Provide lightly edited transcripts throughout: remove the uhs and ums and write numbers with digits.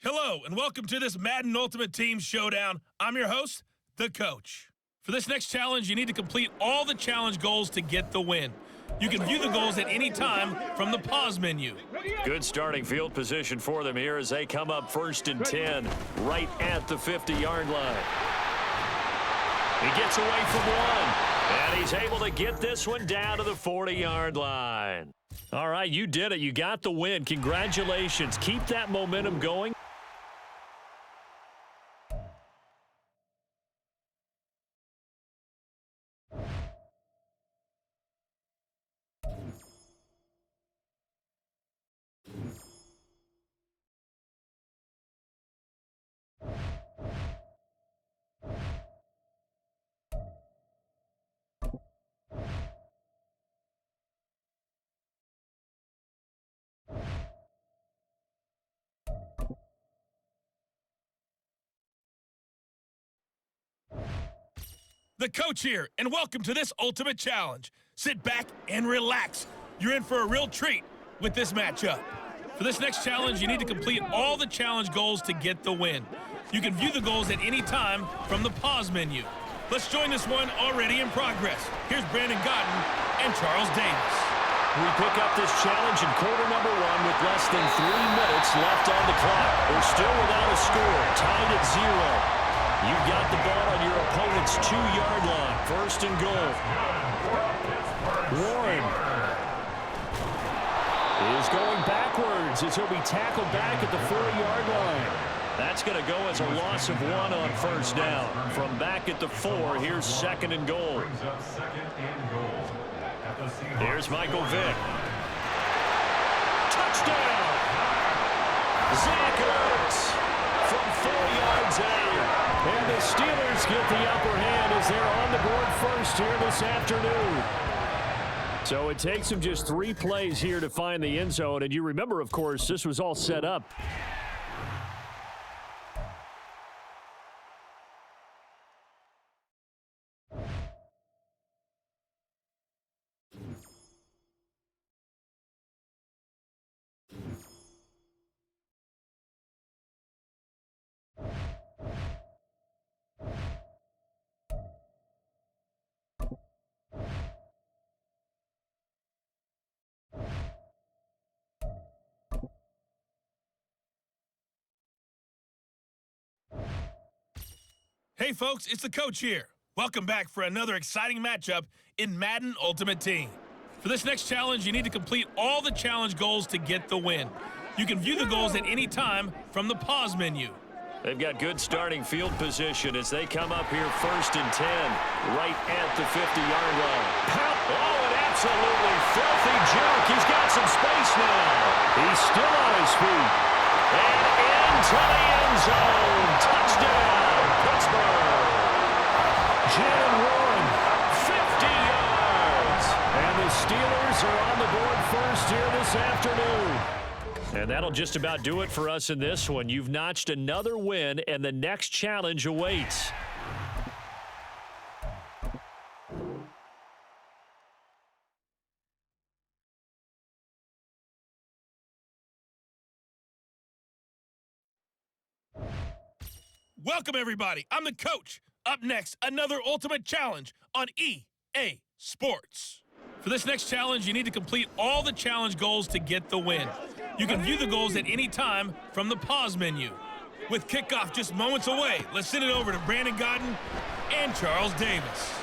Hello, and welcome to this Madden Ultimate Team Showdown. I'm your host, the Coach. For this next challenge, you need to complete all the challenge goals to get the win. You can view the goals at any time from the pause menu. Good starting field position for them here as they come up 1st and 10, right at the 50-yard line. He gets away from one, and he's able to get this one down to the 40-yard line. All right, you did it. You got the win. Congratulations. Keep that momentum going. The Coach here, and welcome to this Ultimate Challenge. Sit back and relax. You're in for a real treat with this matchup. For this next challenge, you need to complete all the challenge goals to get the win. You can view the goals at any time from the pause menu. Let's join this one already in progress. Here's Brandon Godden and Charles Davis. We pick up this challenge in quarter number 1 with less than 3 minutes left on the clock. We're still without a score, tied at 0. You've got the ball on your opponent's 2-yard line. 1st and goal. Warren is going backwards as he'll be tackled back at the 4-yard line. That's going to go as a loss of 1 on 1st down. From back at the 4, here's 2nd and goal. Here's Michael Vick. Touchdown! Zach Ertz from 4 yards out. And the Steelers get the upper hand as they're on the board first here this afternoon. So it takes them just 3 plays here to find the end zone. And you remember, of course, this was all set up. Hey folks, it's the Coach here. Welcome back for another exciting matchup in Madden Ultimate Team. For this next challenge, you need to complete all the challenge goals to get the win. You can view the goals at any time from the pause menu. They've got good starting field position as they come up here 1st and 10, right at the 50-yard line. Oh, an absolutely filthy juke. He's got some space now. He's still on his feet. And into the end zone. Touchdown, Pittsburgh. Jalen Warren, 50 yards. And the Steelers are on the board first here this afternoon. And that'll just about do it for us in this one. You've notched another win, and the next challenge awaits. Welcome, everybody. I'm the Coach. Up next, another Ultimate Challenge on EA Sports. For this next challenge, you need to complete all the challenge goals to get the win. You can view the goals at any time from the pause menu. With kickoff just moments away, let's send it over to Brandon Godden and Charles Davis.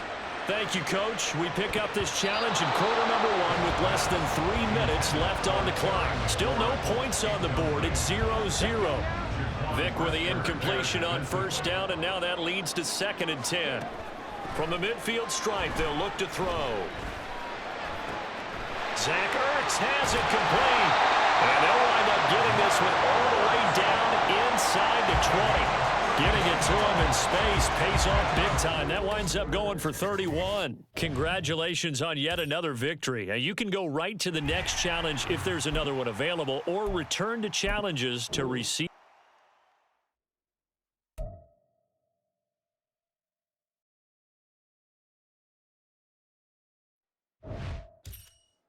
Thank you, Coach. We pick up this challenge in quarter number 1 with less than 3 minutes left on the clock. Still no points on the board. It's 0-0. Vick with the incompletion on 1st down, and now that leads to 2nd and 10. From the midfield stripe, they'll look to throw. Zach Ertz has it complete. And they'll wind up getting this one all the way down inside the 20. Getting it to him in space pays off big time. That winds up going for 31. Congratulations on yet another victory. Now, you can go right to the next challenge if there's another one available, or return to challenges to receive.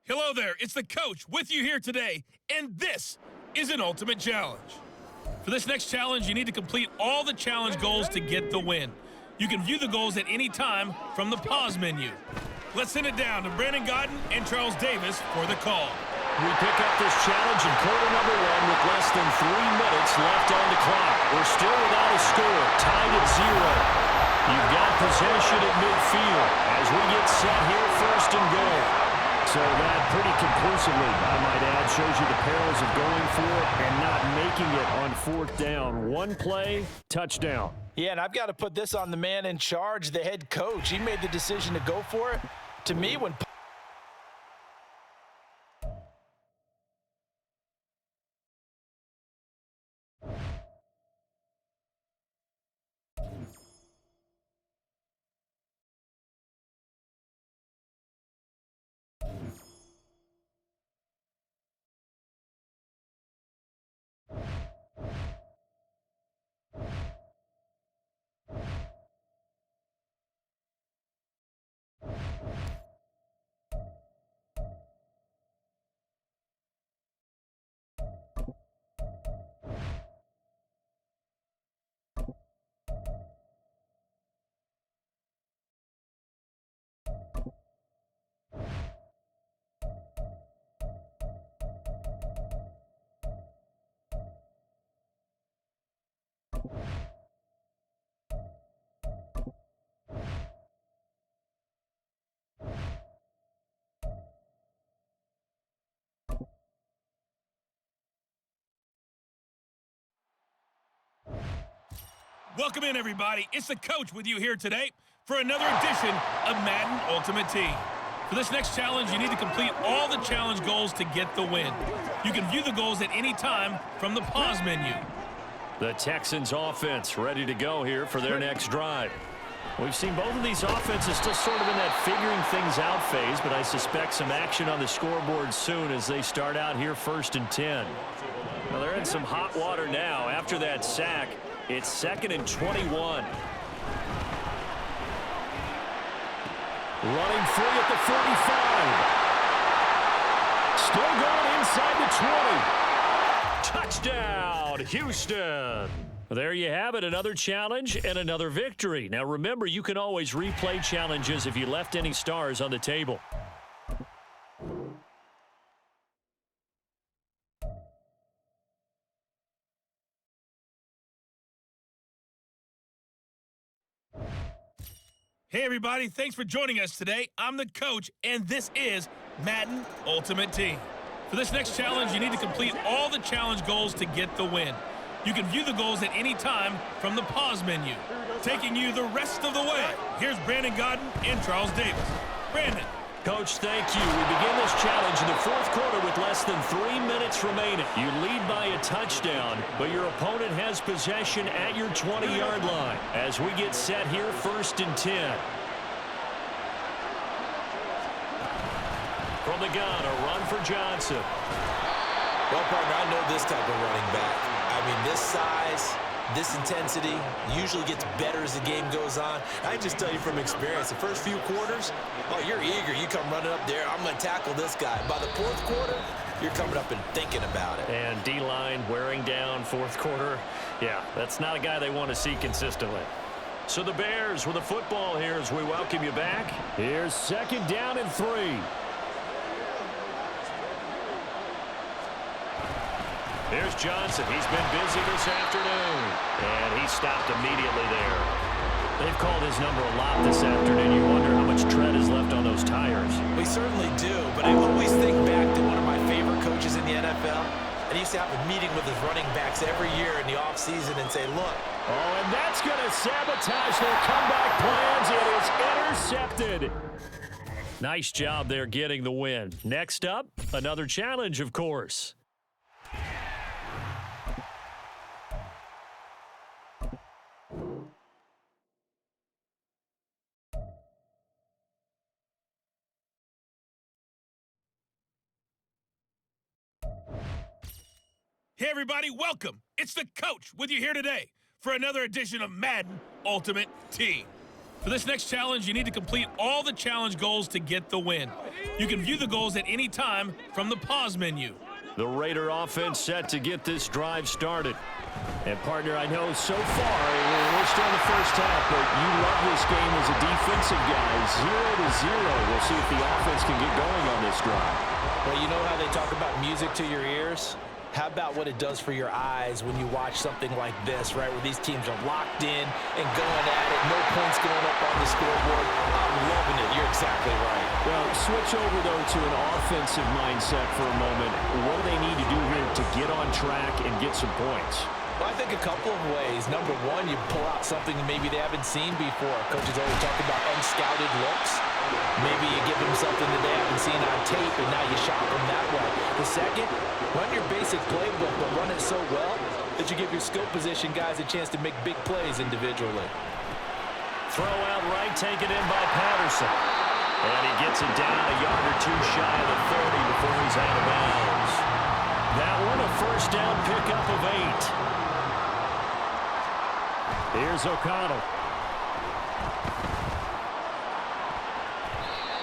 Hello there, it's the Coach with you here today, and this is an Ultimate Challenge. For this next challenge, you need to complete all the challenge goals to get the win. You can view the goals at any time from the pause menu. Let's send it down to Brandon Godden and Charles Davis for the call. We pick up this challenge in quarter number 1 with less than 3 minutes left on the clock. We're still without a score, tied at 0. You've got possession at midfield as we get set here, first and goal. So that pretty conclusively, I might add, shows you the perils of going for it and not making it on 4th down. One play, touchdown. Yeah, and I've got to put this on the man in charge, the head coach. He made the decision to go for it. To me, when Welcome in, everybody. It's the coach with you here today for another edition of Madden Ultimate Team. For this next challenge, you need to complete all the challenge goals to get the win. You can view the goals at any time from the pause menu. The Texans offense ready to go here for their next drive. We've seen both of these offenses still sort of in that figuring things out phase, but I suspect some action on the scoreboard soon as they start out here, 1st and 10. Now they're in some hot water now after that sack. It's 2nd and 21. Running free at the 45. Still going inside the 20. Touchdown, Houston. There you have it, another challenge and another victory. Now remember, you can always replay challenges if you left any stars on the table. Hey, everybody. Thanks for joining us today. I'm the coach, and this is Madden Ultimate Team. For this next challenge, you need to complete all the challenge goals to get the win. You can view the goals at any time from the pause menu. Taking you the rest of the way, here's Brandon Godden and Charles Davis. Brandon. Coach, thank you. We begin this challenge in the 4th quarter with less than 3 minutes remaining. You lead by a touchdown, but your opponent has possession at your 20-yard line as we get set here, 1st and 10. From the gun, a run for Johnson. Well, partner, I know this type of running back. I mean, this size, this intensity usually gets better as the game goes on. I just tell you from experience, the first few quarters, oh, you're eager. You come running up there, I'm going to tackle this guy. By the 4th quarter, you're coming up and thinking about it. And D-line wearing down 4th quarter. Yeah, that's not a guy they want to see consistently. So the Bears with the football here as we welcome you back. Here's 2nd down and 3. Here's Johnson. He's been busy this afternoon. And he stopped immediately there. They've called his number a lot this afternoon. You wonder how much tread is left on those tires. We certainly do, but I always think back to one of my favorite coaches in the NFL. And he used to have a meeting with his running backs every year in the offseason and say, look. Oh, and that's going to sabotage their comeback plans. It is intercepted. Nice job there getting the win. Next up, another challenge, of course. Hey, everybody, welcome. It's the coach with you here today for another edition of Madden Ultimate Team. For this next challenge, you need to complete all the challenge goals to get the win. You can view the goals at any time from the pause menu. The Raider offense set to get this drive started. And, partner, I know so far, we're still in the first half, but you love this game as a defensive guy. 0-0. We'll see if the offense can get going on this drive. Well, you know how they talk about music to your ears? How about what it does for your eyes when you watch something like this, right, where these teams are locked in and going at it, no points going up on the scoreboard. I'm loving it. You're exactly right. Well, switch over, though, to an offensive mindset for a moment. What do they need to do here to get on track and get some points? Well, I think a couple of ways. Number one, you pull out something maybe they haven't seen before. Coaches always talk about unscouted looks. Maybe you give them something that they haven't seen on tape, and now you shock them that way. The second, run your basic playbook, but run it so well that you give your skill position guys a chance to make big plays individually. Throw out right, taken in by Patterson. And he gets it down a yard or two shy of the 30 before he's out of bounds. That one a first down pickup of 8. Here's O'Connell.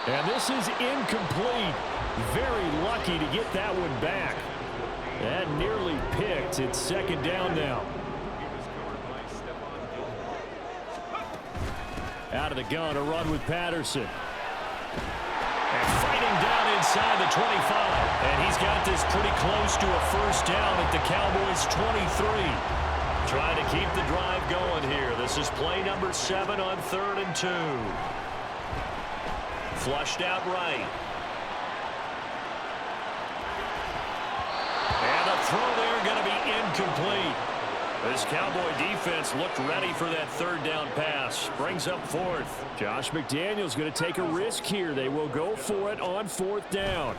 And this is incomplete. Very lucky to get that one back. That nearly picked. It's second down now. Out of the gun, a run with Patterson. And fighting down inside the 25. And he's got this pretty close to a first down at the Cowboys' 23. Trying to keep the drive going here. This is play number 7 on 3rd and 2. Flushed out right. And the throw there going to be incomplete. This Cowboy defense looked ready for that 3rd down pass. Brings up 4th. Josh McDaniels going to take a risk here. They will go for it on 4th down.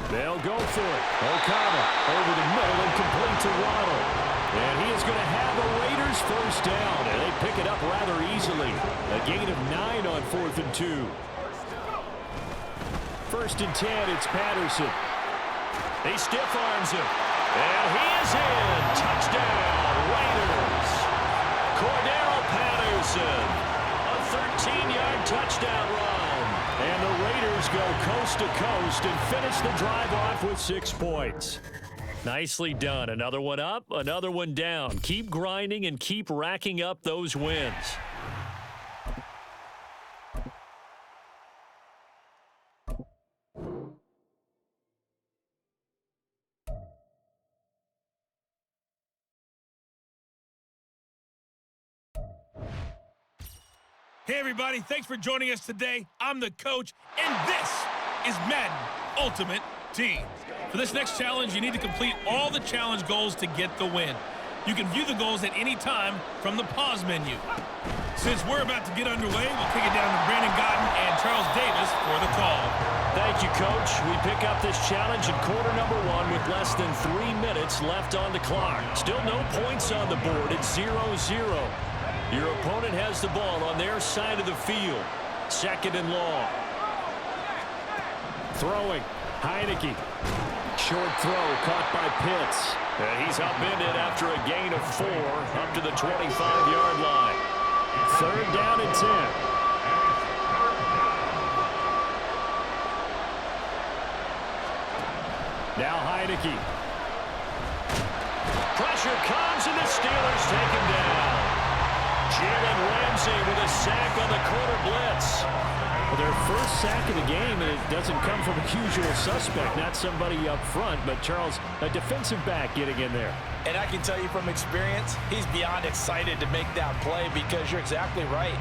They'll go for it. O'Connell over the middle and complete to Waddle. And he is going to have a Raiders first down. And they pick it up rather easily. A gain of 9 on 4th and 2. 1st and 10, it's Patterson. He stiff arms him. And he is in. Touchdown, Raiders. Cordero Patterson. A 13-yard touchdown run. And the Raiders go coast to coast and finish the drive off with 6 points. Nicely done. Another one up, another one down. Keep grinding and keep racking up those wins. Hey, everybody. Thanks for joining us today. I'm the coach, and this is Madden Ultimate Team. For this next challenge, you need to complete all the challenge goals to get the win. You can view the goals at any time from the pause menu. Since we're about to get underway, we'll kick it down to Brandon Godden and Charles Davis for the call. Thank you, Coach. We pick up this challenge in quarter number 1 with less than 3 minutes left on the clock. Still no points on the board. It's 0-0. Your opponent has the ball on their side of the field. 2nd and long. Throwing. Heineke. Short throw caught by Pitts. And he's upended after a gain of 4 up to the 25-yard line. 3rd down and 10. Now Heineke. Pressure comes and the Steelers take him down. Jalen Ramsey with a sack on the corner blitz. Well, their first sack of the game, and it doesn't come from a usual suspect, not somebody up front, but Charles, a defensive back getting in there. And I can tell you from experience, he's beyond excited to make that play because you're exactly right.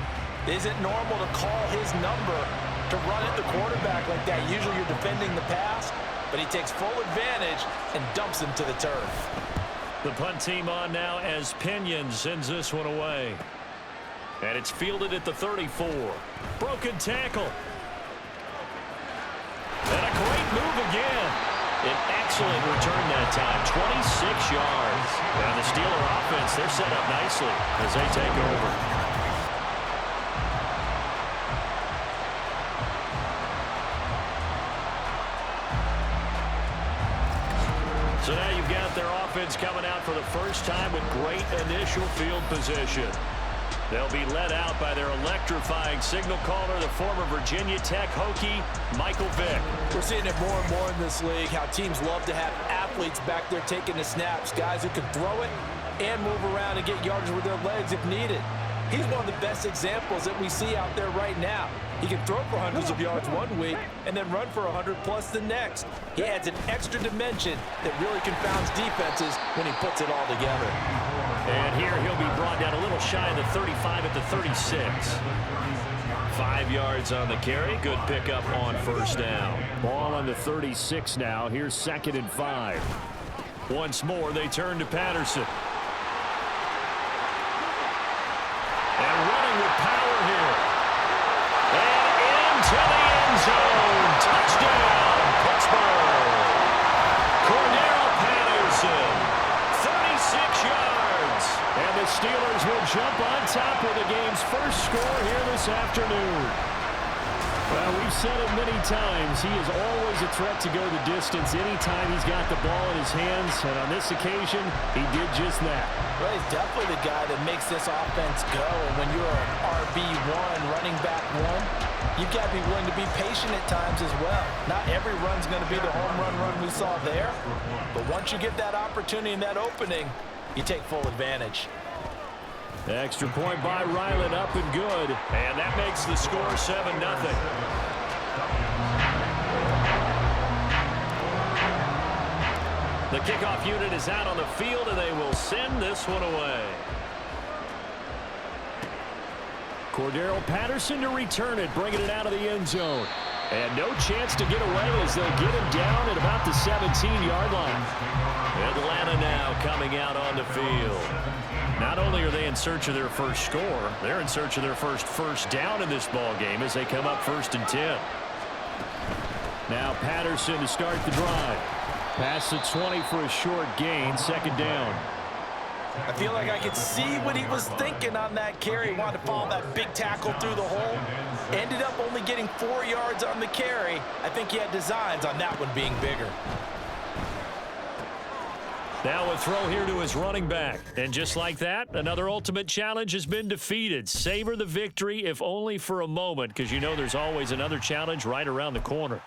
It isn't normal to call his number to run at the quarterback like that. Usually you're defending the pass, but he takes full advantage and dumps him to the turf. The punt team on now as Pinion sends this one away. And it's fielded at the 34. Broken tackle. And a great move again. An excellent return that time. 26 yards. And the Steeler offense, they're set up nicely as they take over. So now you've got their offense coming out for the first time with great initial field position. They'll be led out by their electrifying signal caller, the former Virginia Tech Hokie, Michael Vick. We're seeing it more and more in this league, how teams love to have athletes back there taking the snaps, guys who can throw it and move around and get yardage with their legs if needed. He's one of the best examples that we see out there right now. He can throw for hundreds of yards one week and then run for 100+ the next. He adds an extra dimension that really confounds defenses when he puts it all together. And here he'll be brought down a little shy of the 35 at the 36. 5 yards on the carry. Good pickup on first down. Ball on the 36 now. Here's 2nd and 5. Once more, they turn to Patterson. And running with power here. And into the end zone. Touchdown, Pittsburgh. Cordero Patterson, 36 yards. And the Steelers will jump on top with the game's first score here this afternoon. Well, we've said it many times. He is always a threat to go the distance anytime he's got the ball in his hands. And on this occasion, he did just that. Well, he's definitely the guy that makes this offense go. And when you're an RB1, running back one, you've got to be willing to be patient at times as well. Not every run's going to be the home run we saw there. But once you get that opportunity and that opening, you take full advantage. Extra point by Ryland, up and good. And that makes the score 7-0. The kickoff unit is out on the field, and they will send this one away. Cordero Patterson to return it, bringing it out of the end zone. And no chance to get away as they'll get him down at about the 17-yard line. Atlanta now coming out on the field. Not only are they in search of their first score, they're in search of their first down in this ball game as they come up 1st and 10. Now Patterson to start the drive. Past the 20 for a short gain, 2nd down. I feel like I could see what he was thinking on that carry. He wanted to follow that big tackle through the hole. Ended up only getting 4 yards on the carry. I think he had designs on that one being bigger. Now a throw here to his running back. And just like that, another ultimate challenge has been defeated. Savor the victory, if only for a moment, because you know there's always another challenge right around the corner.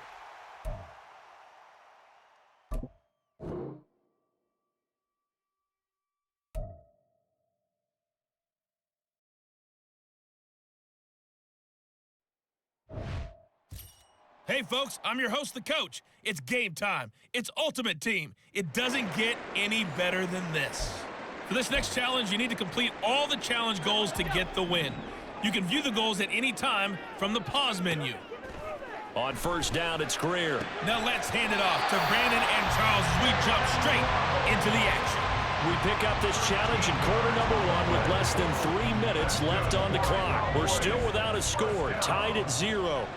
Hey, folks, I'm your host, the coach. It's game time. It's Ultimate Team. It doesn't get any better than this. For this next challenge, you need to complete all the challenge goals to get the win. You can view the goals at any time from the pause menu. On first down, it's Greer. Now let's hand it off to Brandon and Charles as we jump straight into the action. We pick up this challenge in quarter number 1 with less than 3 minutes left on the clock. We're still without a score, tied at 0.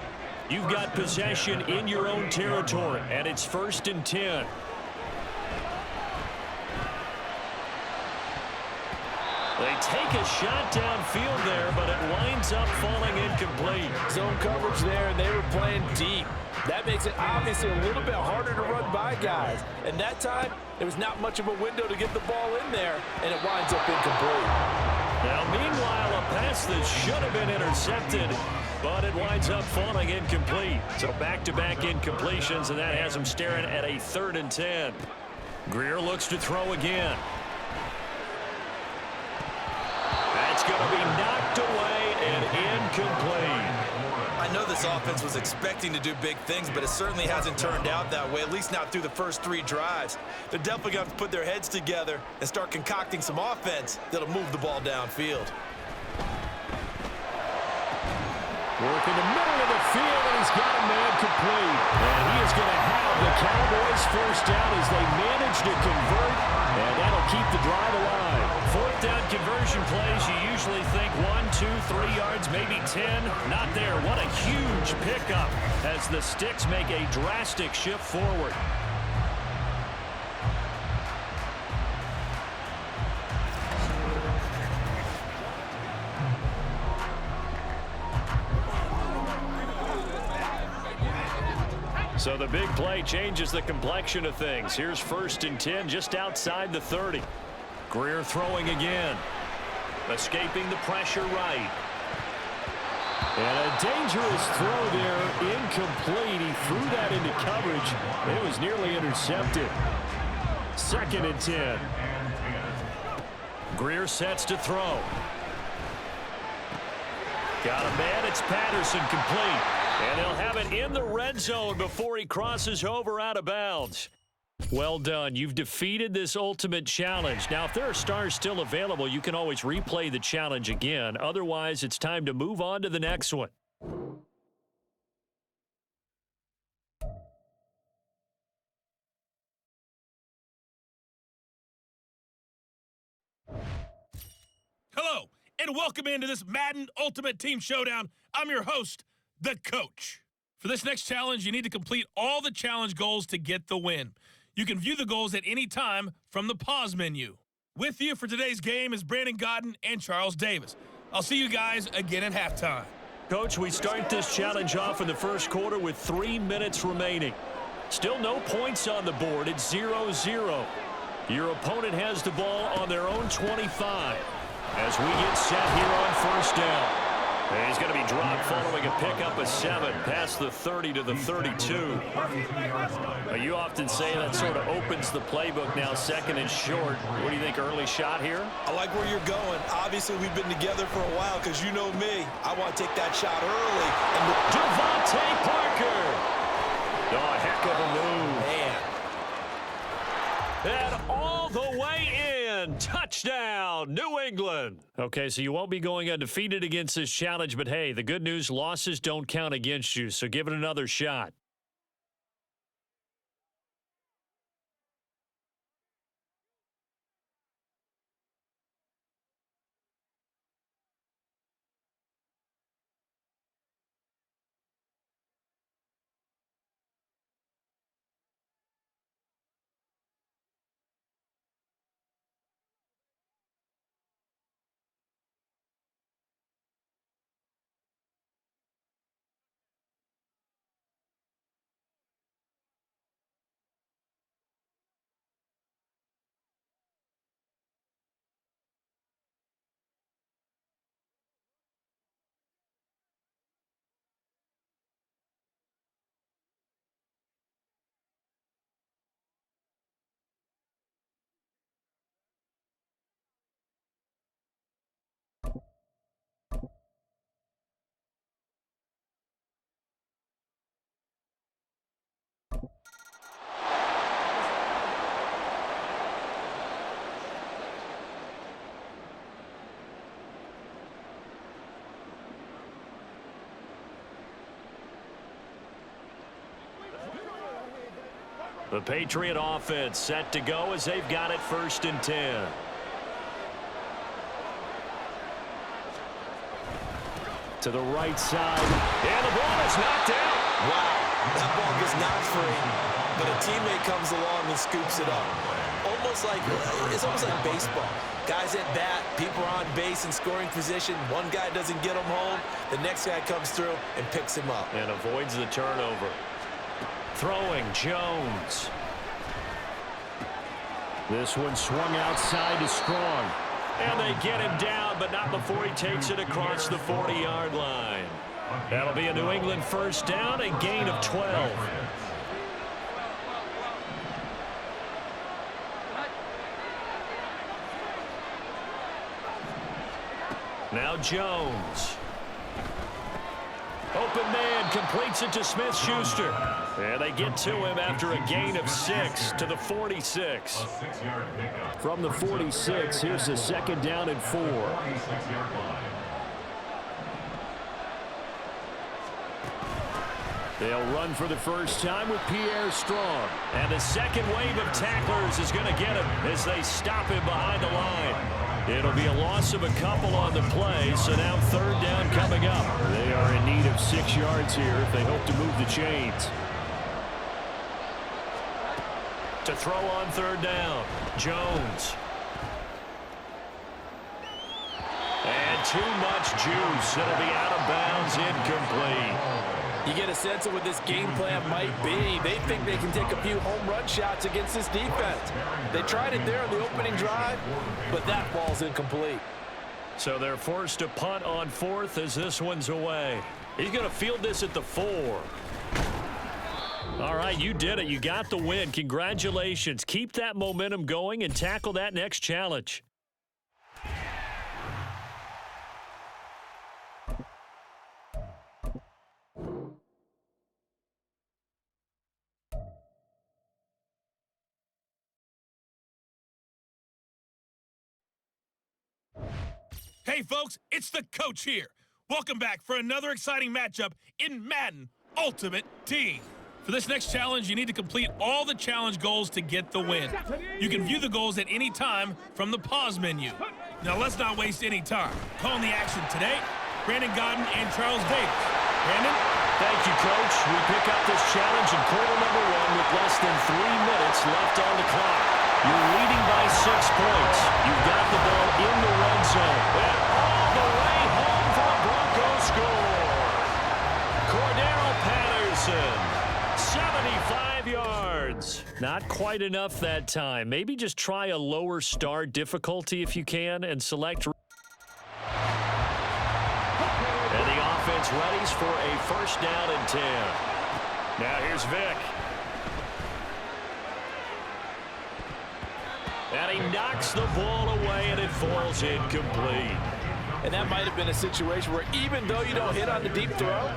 You've got possession in your own territory, and it's 1st and 10. They take a shot downfield there, but it winds up falling incomplete. Zone coverage there, and they were playing deep. That makes it obviously a little bit harder to run by guys. And that time, there was not much of a window to get the ball in there, and it winds up incomplete. Now, meanwhile, a pass that should have been intercepted, but it winds up falling incomplete. So back-to-back incompletions, and that has him staring at a 3rd and 10. Greer looks to throw again. That's going to be knocked away and incomplete. I know this offense was expecting to do big things, but it certainly hasn't turned out that way, at least not through the first 3 drives. They're definitely going to have to put their heads together and start concocting some offense that'll move the ball downfield. Work in the middle of the field, and he's got a man complete. And he is going to have the Cowboys first down as they manage to convert, and that'll keep the drive alive. 4th down conversion plays, you usually think 1, 2, 3 yards, maybe 10. Not there. What a huge pickup as the Sticks make a drastic shift forward. So the big play changes the complexion of things. Here's 1st and 10 just outside the 30. Greer throwing again. Escaping the pressure right. And a dangerous throw there, incomplete. He threw that into coverage. It was nearly intercepted. 2nd and 10. Greer sets to throw. Got a man, it's Patterson, complete. And they'll have it in the red zone before he crosses over out of bounds. Well done. You've defeated this ultimate challenge. Now, if there are stars still available, you can always replay the challenge again. Otherwise, it's time to move on to the next one. Hello, and welcome into this Madden Ultimate Team Showdown. I'm your host, the Coach. For this next challenge, you need to complete all the challenge goals to get the win. You can view the goals at any time from the pause menu. With you for today's game is Brandon Godden and Charles Davis. I'll see you guys again at halftime. Coach, we start this challenge off in the first quarter with 3 minutes remaining. Still no points on the board. It's 0-0. Your opponent has the ball on their own 25 as we get set here on first down. And he's going to be dropped following a pickup of 7 past the 30 to the 32. You often say that sort of opens the playbook now, 2nd and short. What do you think, early shot here? I like where you're going. Obviously, we've been together for a while because you know me. I want to take that shot early. And Devontae Parker. Oh, a heck of a move. Man. And all the way in. Touchdown, New England. Okay, so you won't be going undefeated against this challenge, but hey, the good news, losses don't count against you, so give it another shot. The Patriot offense set to go as they've got it 1st and 10. To the right side. And the ball is knocked out. Wow, that ball gets knocked free, but a teammate comes along and scoops it up. It's almost like baseball. Guys at bat, people are on base in scoring position. One guy doesn't get him home. The next guy comes through and picks him up. And avoids the turnover. Throwing, Jones. This one swung outside to Strong. And they get him down, but not before he takes it across the 40-yard line. That'll be a New England 1st down, a gain of 12. Now Jones. Open man completes it to Smith-Schuster. And they get to him after a gain of 6 to the 46. From the 46, here's the 2nd down and 4. They'll run for the first time with Pierre Strong. And the second wave of tacklers is going to get him as they stop him behind the line. It'll be a loss of a couple on the play, so now 3rd down coming up. They are in need of 6 yards here if they hope to move the chains. To throw on 3rd down, Jones. And too much juice. It'll be out of bounds, incomplete. You get a sense of what this game plan might be. They think they can take a few home run shots against this defense. They tried it there on the opening drive, but that ball's incomplete. So they're forced to punt on 4th as this one's away. He's going to field this at the 4. All right, you did it. You got the win. Congratulations. Keep that momentum going and tackle that next challenge. Hey folks, it's the coach here. Welcome back for another exciting matchup in Madden Ultimate Team. For this next challenge, you need to complete all the challenge goals to get the win. You can view the goals at any time from the pause menu. Now let's not waste any time. Calling the action today, Brandon Godden and Charles Davis. Brandon? Thank you, Coach. We pick up this challenge in quarter number 1 with less than 3 minutes left on the clock. You're leading by 6 points. You've got the ball in the red zone. And all the way home for a Broncos score. Cordero Patterson, 75 yards. Not quite enough that time. Maybe just try a lower star difficulty if you can and select. And the offense readies for a 1st down and 10. Now here's Vic. And he knocks the ball away, and it falls incomplete. And that might have been a situation where even though you don't hit on the deep throw,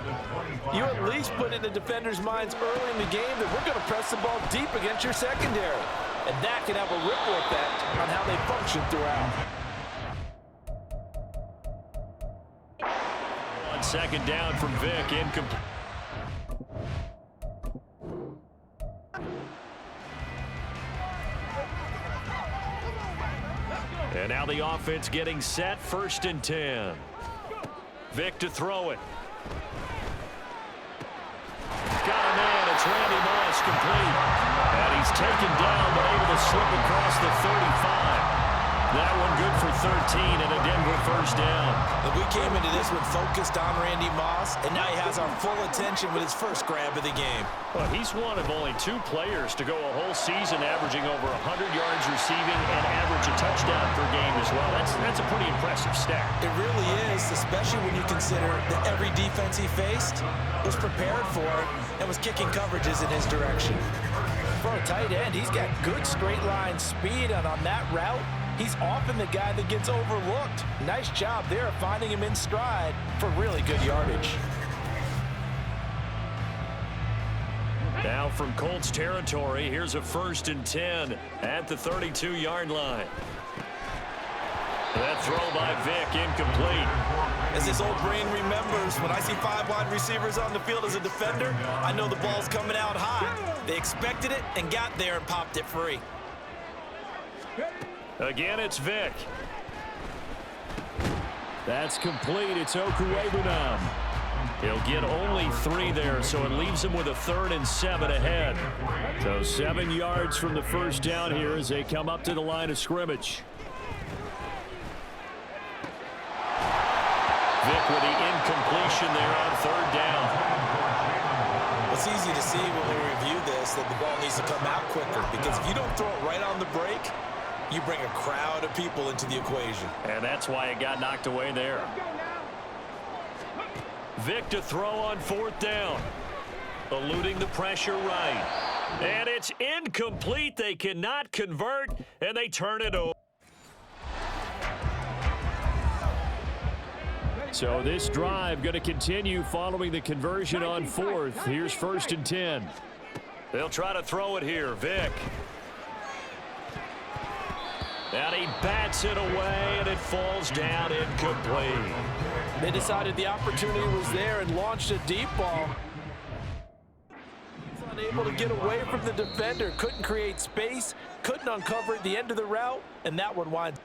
you at least put in the defender's minds early in the game that we're going to press the ball deep against your secondary. And that can have a ripple effect on how they function throughout. On 2nd down from Vic, incomplete. And now the offense getting set, 1st and 10. Vic to throw it. Got a man, it's Randy Moss, complete. And he's taken down, but able to slip across the 35. That one good for 13 and a Denver 1st down. And we came into this one focused on Randy Moss, and now he has our full attention with his first grab of the game. Well, he's one of only 2 players to go a whole season averaging over 100 yards receiving and average a touchdown per game as well. That's a pretty impressive stat. It really is, especially when you consider that every defense he faced was prepared for it and was kicking coverages in his direction. For a tight end, he's got good straight line speed, and on that route, he's often the guy that gets overlooked. Nice job there finding him in stride for really good yardage. Now from Colts territory, here's a 1st and 10 at the 32-yard line. That throw by Vic, incomplete. As his old brain remembers, when I see 5 wide receivers on the field as a defender, I know the ball's coming out high. They expected it and got there and popped it free. Again, it's Vic. That's complete. It's Okuwebunam. He'll get only 3 there, so it leaves him with a 3rd and 7 ahead. So 7 yards from the 1st down here as they come up to the line of scrimmage. Vic with the incompletion there on 3rd down. It's easy to see when we review this that the ball needs to come out quicker, because if you don't throw it right on the break, you bring a crowd of people into the equation. And that's why it got knocked away there. Vic to throw on 4th down. Eluding the pressure right. And it's incomplete. They cannot convert, and they turn it over. So this drive going to continue following the conversion on 4th. Here's 1st and 10. They'll try to throw it here. Vic. And he bats it away, and it falls down incomplete. They decided the opportunity was there and launched a deep ball. He's unable to get away from the defender. Couldn't create space. Couldn't uncover at the end of the route. And that one winds.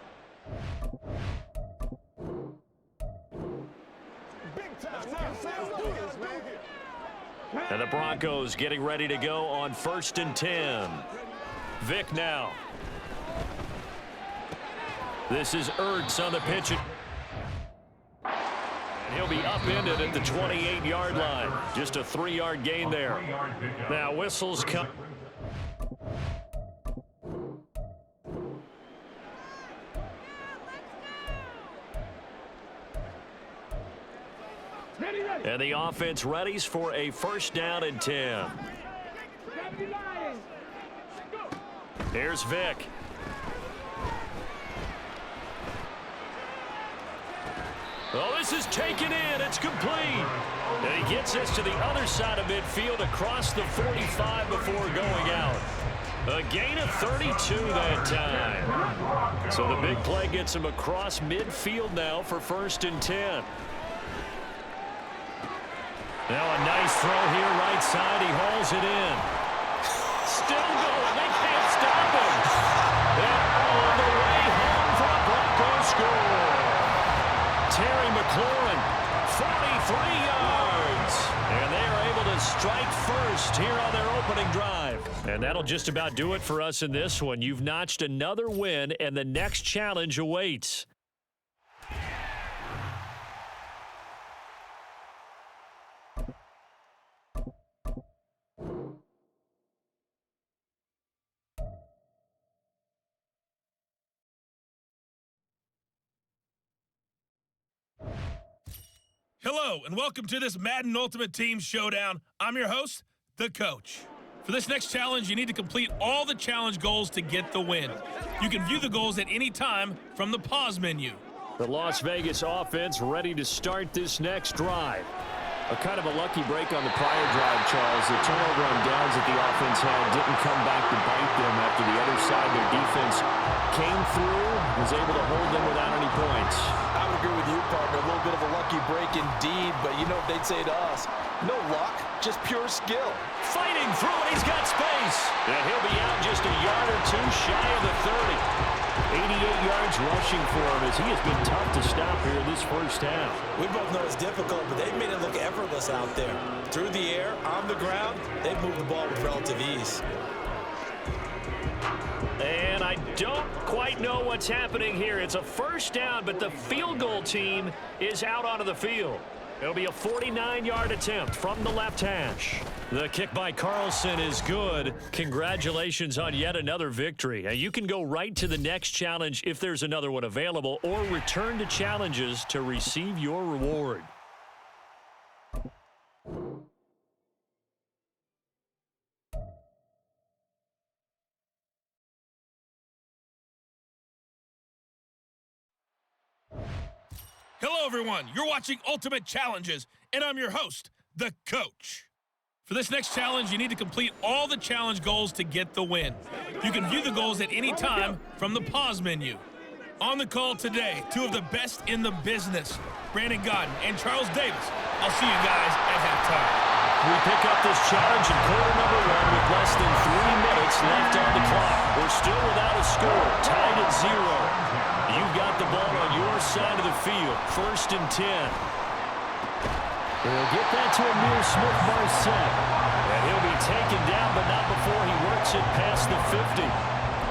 And the Broncos getting ready to go on 1st and 10. Vic now. This is Ertz on the pitch. And he'll be upended at the 28-yard line. Just a 3-yard gain there. Now whistles come. And the offense readies for a first down and 10. Here's Vic. Oh, this is taken in. It's complete. And he gets this to the other side of midfield across the 45 before going out. A gain of 32 that time. So the big play gets him across midfield now for first and 10. Now a nice throw here right side. He hauls it in. Still going. They can't stop him. And on the way home for a Broncos score. Terry McLaurin, 43 yards. And they are able to strike first here on their opening drive. And that'll just about do it for us in this one. You've notched another win, and the next challenge awaits. Hello, and welcome to this Madden Ultimate Team Showdown. I'm your host, the Coach. For this next challenge, you need to complete all the challenge goals to get the win. You can view the goals at any time from the pause menu. The Las Vegas offense ready to start this next drive. A kind of a lucky break on the prior drive, Charles. The turnover on downs that the offense had didn't come back to bite them after the other side. Their defense came through, was able to hold them without any points. I would agree with you, partner. A little bit of a lucky break indeed, but you know what they'd say to us? No luck, just pure skill. Fighting through it, he's got space. And he'll be out just a yard or two shy of the 30. 88 yards rushing for him as he has been tough to stop here in this first half. We both know it's difficult, but they've made it look effortless out there. Through the air, on the ground, they've moved the ball with relative ease. And I don't quite know what's happening here. It's a first down, but the field goal team is out onto the field. It'll be a 49-yard attempt from the left hash. The kick by Carlson is good. Congratulations on yet another victory. You can go right to the next challenge if there's another one available, or return to challenges to receive your reward. Hello, everyone. You're watching Ultimate Challenges, and I'm your host, the Coach. For this next challenge, you need to complete all the challenge goals to get the win. You can view the goals at any time from the pause menu. On the call today, two of the best in the business, Brandon Godden and Charles Davis. I'll see you guys at halftime. We pick up this challenge in quarter number one with less than 3 minutes left on the clock. We're still without a score, tied at 0. You've got the ball on your side of the field, first and 10. They'll get that to Amir Smith-Marset. And he'll be taken down, but not before he works it past the 50.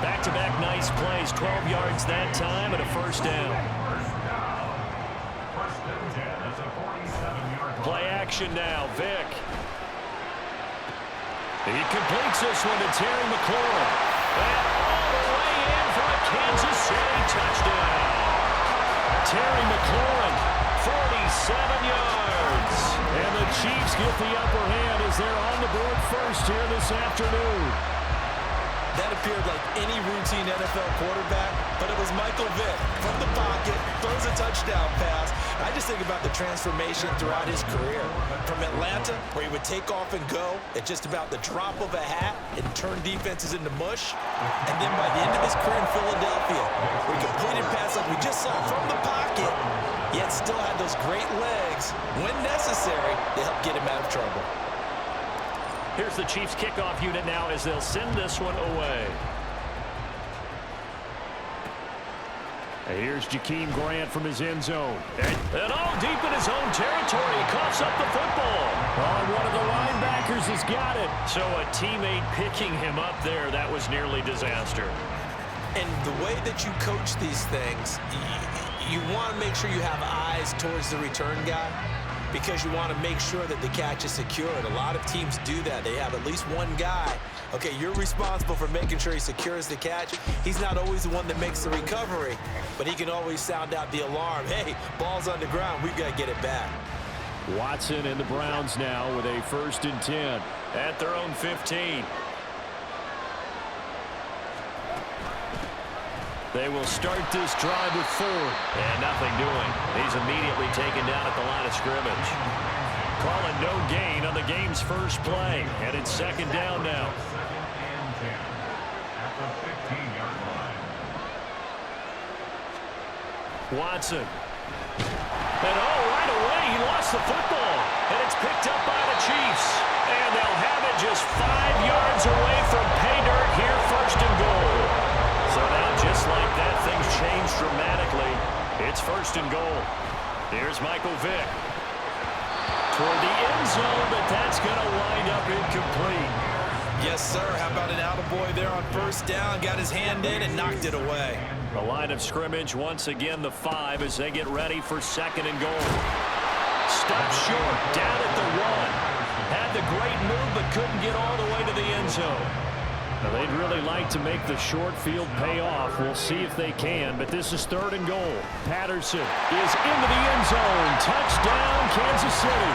Back-to-back nice plays, 12 yards that time, and a first down. Play action now, Vic. He completes this one to Terry McLaurin. And all the way in for a Kansas City touchdown. Terry McLaurin, 47 yards. And the Chiefs get the upper hand as they're on the board first here this afternoon. That appeared like any routine NFL quarterback, but it was Michael Vick from the pocket, throws a touchdown pass. I just think about the transformation throughout his career. From Atlanta, where he would take off and go at just about the drop of a hat and turn defenses into mush. And then by the end of his career in Philadelphia, where he completed passes like we just saw from the pocket, yet still had those great legs, when necessary, to help get him out of trouble. Here's the Chiefs kickoff unit now as they'll send this one away. And here's Jakeem Grant from his end zone. And all deep in his own territory, he coughs up the football. Oh, one of the linebackers has got it. So a teammate picking him up there, that was nearly disaster. And the way that you coach these things, you want to make sure you have eyes towards the return guy, because you want to make sure that the catch is secured. A lot of teams do that. They have at least one guy. Okay, you're responsible for making sure he secures the catch. He's not always the one that makes the recovery, but he can always sound out the alarm. Hey, ball's on the ground. We've got to get it back. Watson and the Browns now with a 1st and 10 at their own 15. They will start this drive with Ford. And nothing doing. He's immediately taken down at the line of scrimmage. Calling no gain on the game's first play. And it's 2nd down now. Watson. And right away, he lost the football. And it's picked up by the Chiefs. And they'll have it just 5 yards away from pay dirt here, 1st and goal. So now, just like that, things change dramatically. It's 1st and goal. Here's Michael Vick. Toward the end zone, but that's going to wind up incomplete. Yes, sir. How about an attaboy there on 1st down? Got his hand in and knocked it away. The line of scrimmage, once again, the 5 as they get ready for 2nd and goal. Stopped short, down at the 1. Had the great move, but couldn't get all the way to the end zone. Now, they'd really like to make the short field pay off. We'll see if they can, but this is 3rd and goal. Patterson is into the end zone. Touchdown, Kansas City.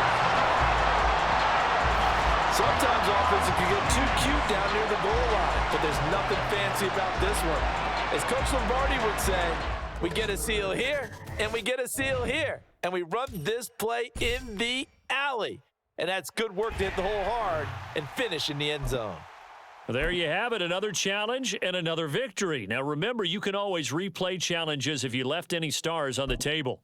Sometimes offense can get too cute down near the goal line, but there's nothing fancy about this one. As Coach Lombardi would say, we get a seal here, and we get a seal here, and we run this play in the alley. And that's good work to hit the hole hard and finish in the end zone. There you have it, another challenge and another victory. Now remember, you can always replay challenges if you left any stars on the table.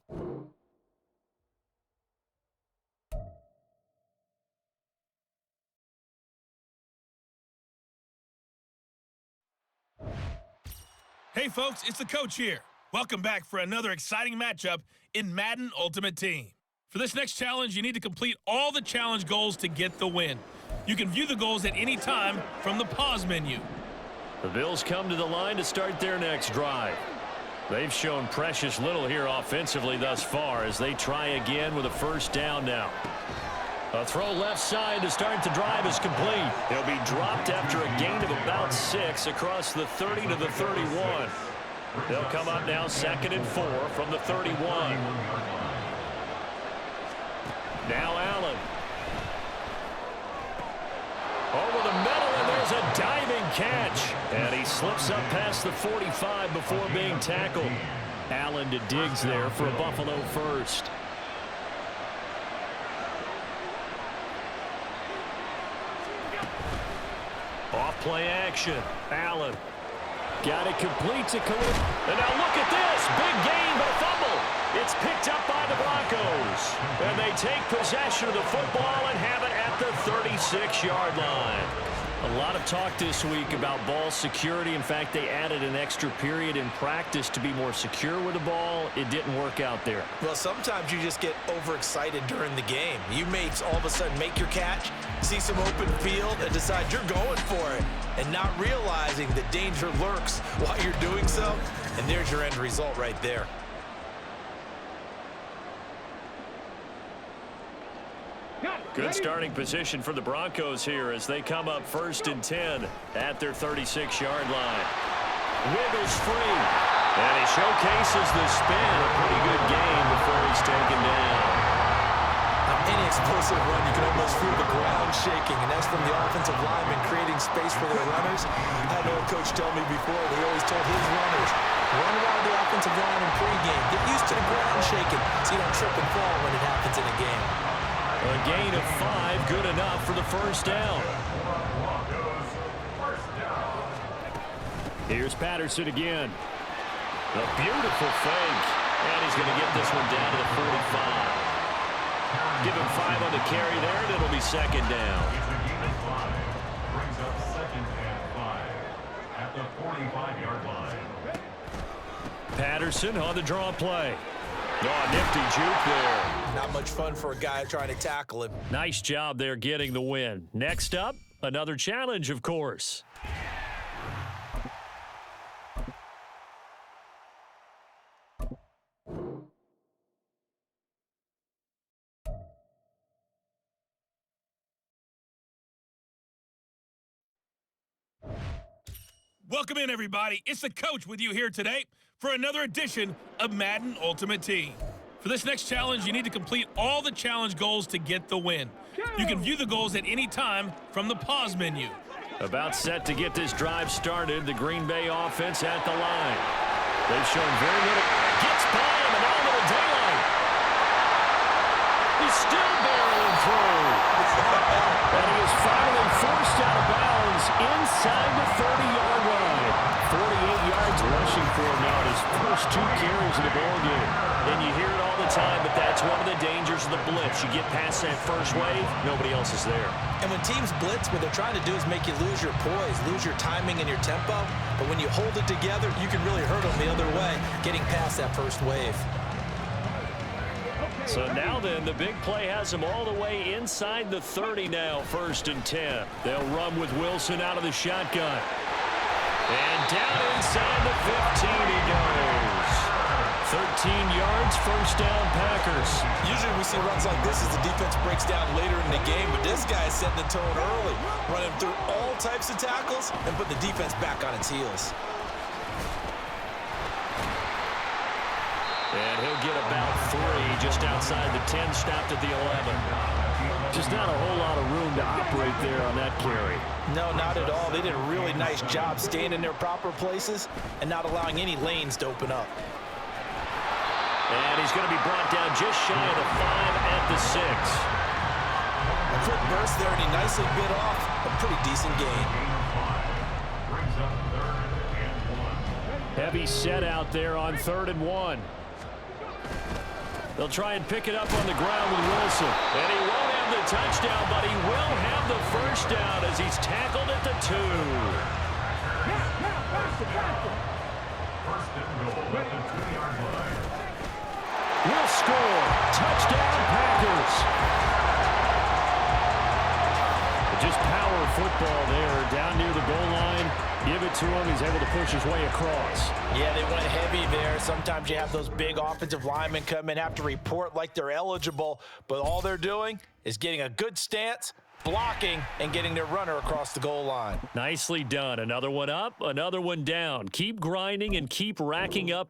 Hey folks, it's the coach here. Welcome back for another exciting matchup in Madden Ultimate Team. For this next challenge, you need to complete all the challenge goals to get the win. You can view the goals at any time from the pause menu. The Bills come to the line to start their next drive. They've shown precious little here offensively thus far as they try again with a 1st down now. A throw left side to start the drive is complete. He'll be dropped after a gain of about 6 across the 30 to the 31. They'll come up now 2nd and 4 from the 31. Now Allen. Over the middle, and there's a diving catch. And he slips up past the 45 before being tackled. Allen to Diggs there for a Buffalo 1st. Off-play action. Allen. Got it complete to Khalil. And now look at this. Big gain, but a fumble. It's picked up by the Broncos. And they take possession of the football and have it at the 36-yard line. A lot of talk this week about ball security. In fact, they added an extra period in practice to be more secure with the ball. It didn't work out there. Well, sometimes you just get overexcited during the game. You may all of a sudden make your catch, see some open field, and decide you're going for it, and not realizing that danger lurks while you're doing so. And there's your end result right there. Good starting position for the Broncos here as they come up 1st and 10 at their 36-yard line. Wiggles free. And he showcases the spin. A pretty good game before he's taken down. On any explosive run, you can almost feel the ground shaking, and that's from the offensive linemen creating space for their runners. I had an old coach tell me before that he always told his runners, run around the offensive line in pregame. Get used to the ground shaking so you don't trip and fall when it happens in a game. A gain of 5, good enough for the 1st down. Here's Patterson again. A beautiful fake. And he's going to get this one down to the 45. Give him 5 on the carry there, and it'll be 2nd down. Brings up 2nd and 5 at the 45-yard line. Patterson on the draw play. Oh, nifty juke there. Not much fun for a guy trying to tackle him. Nice job there getting the win. Next up, another challenge, of course. Welcome in, everybody. It's the coach with you here today for another edition of Madden Ultimate Team. For this next challenge, you need to complete all the challenge goals to get the win. You can view the goals at any time from the pause menu. About set to get this drive started, the Green Bay offense at the line. They've shown very little. Gets by him, and now a little daylight. He's still barreling through. And he is finally forced out of bounds inside the 30-yard line. 48 yards rushing for him now in his first 2 carries of the ballgame. And you hear it all the time, but that's one of the dangers of the blitz. You get past that first wave, nobody else is there. And when teams blitz, what they're trying to do is make you lose your poise, lose your timing and your tempo. But when you hold it together, you can really hurt them the other way, getting past that first wave. So now then, the big play has him all the way inside the 30 now, 1st and 10. They'll run with Wilson out of the shotgun. And down inside the 15 he goes. 13 yards, 1st down, Packers. Usually we see runs like this as the defense breaks down later in the game, but this guy is setting the tone early, running through all types of tackles and putting the defense back on its heels. And he'll get about 3 just outside the 10, stopped at the 11. Just not a whole lot of room to operate there on that carry. No, not at all. They did a really nice job staying in their proper places and not allowing any lanes to open up. And he's going to be brought down just shy of the 5 at the 6. A quick burst there, and he nicely bit off a pretty decent gain. Brings up 3rd and 1. Heavy set out there on 3rd and 1. They'll try and pick it up on the ground with Wilson. And he won't have the touchdown, but he will have the 1st down as he's tackled at the 2. 1st and goal at the 2-yard line. Will score. Touchdown, Packers. Just power football there, down near the goal line. Give it to him. He's able to push his way across. Yeah, they went heavy there. Sometimes you have those big offensive linemen come in, have to report like they're eligible, but all they're doing is getting a good stance, blocking, and getting their runner across the goal line. Nicely done. Another one up, another one down. Keep grinding and keep racking up.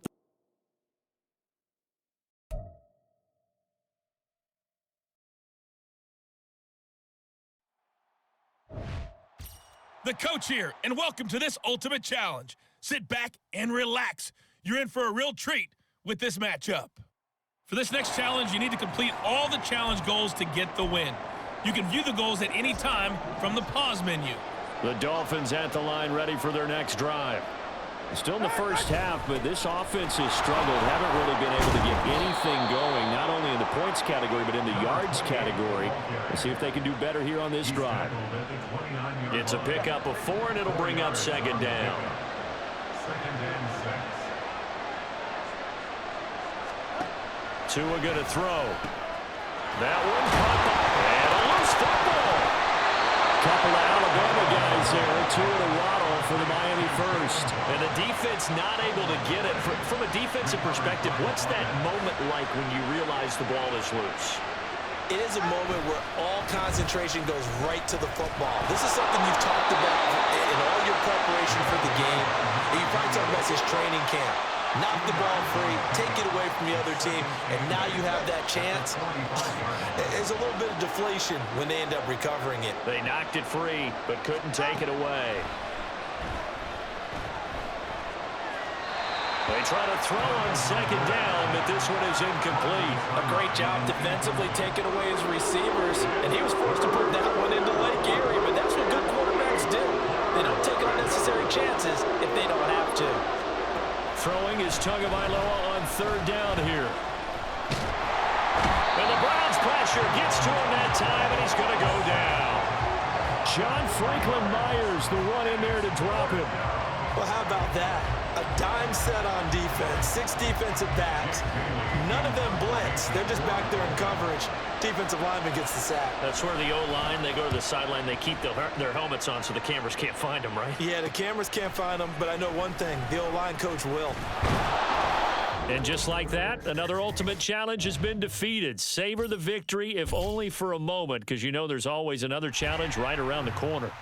The coach here, and welcome to this ultimate challenge. Sit back and relax. You're in for a real treat with this matchup. For this next challenge, you need to complete all the challenge goals to get the win. You can view the goals at any time from the pause menu. The Dolphins at the line, ready for their next drive. Still in the first half, but this offense has struggled. Haven't really been able to get anything going, not only in the points category, but in the yards category. Let's see if they can do better here on this drive. It's a pickup of 4, and it'll bring up 2nd down. 2nd and 6. Tua going to throw. That one caught and a loose football. Couple of Alabama guys there. Tua to Waddle for the Miami first. And the defense not able to get it. From a defensive perspective, what's that moment like when you realize the ball is loose? It is a moment where all concentration goes right to the football. This is something you've talked about in all your preparation for the game. And you probably talked about this training camp. Knock the ball free, take it away from the other team, and now you have that chance. There's a little bit of deflation when they end up recovering it. They knocked it free, but couldn't take it away. They try to throw on 2nd down, but this one is incomplete. A great job defensively taking away his receivers, and he was forced to put that one into Lake Erie, but that's what good quarterbacks do. They don't take unnecessary chances if they don't have to. Throwing is Tagovailoa on 3rd down here. And the Browns pressure gets to him that time, and he's going to go down. John Franklin Myers, the one in there to drop him. Well, how about that? A dime set on defense, 6 defensive backs. None of them blitz. They're just back there in coverage. Defensive lineman gets the sack. That's where the O-line, they go to the sideline, they keep their helmets on so the cameras can't find them, right? Yeah, the cameras can't find them, but I know one thing. The O-line coach will. And just like that, another ultimate challenge has been defeated. Savor the victory, if only for a moment, because you know there's always another challenge right around the corner.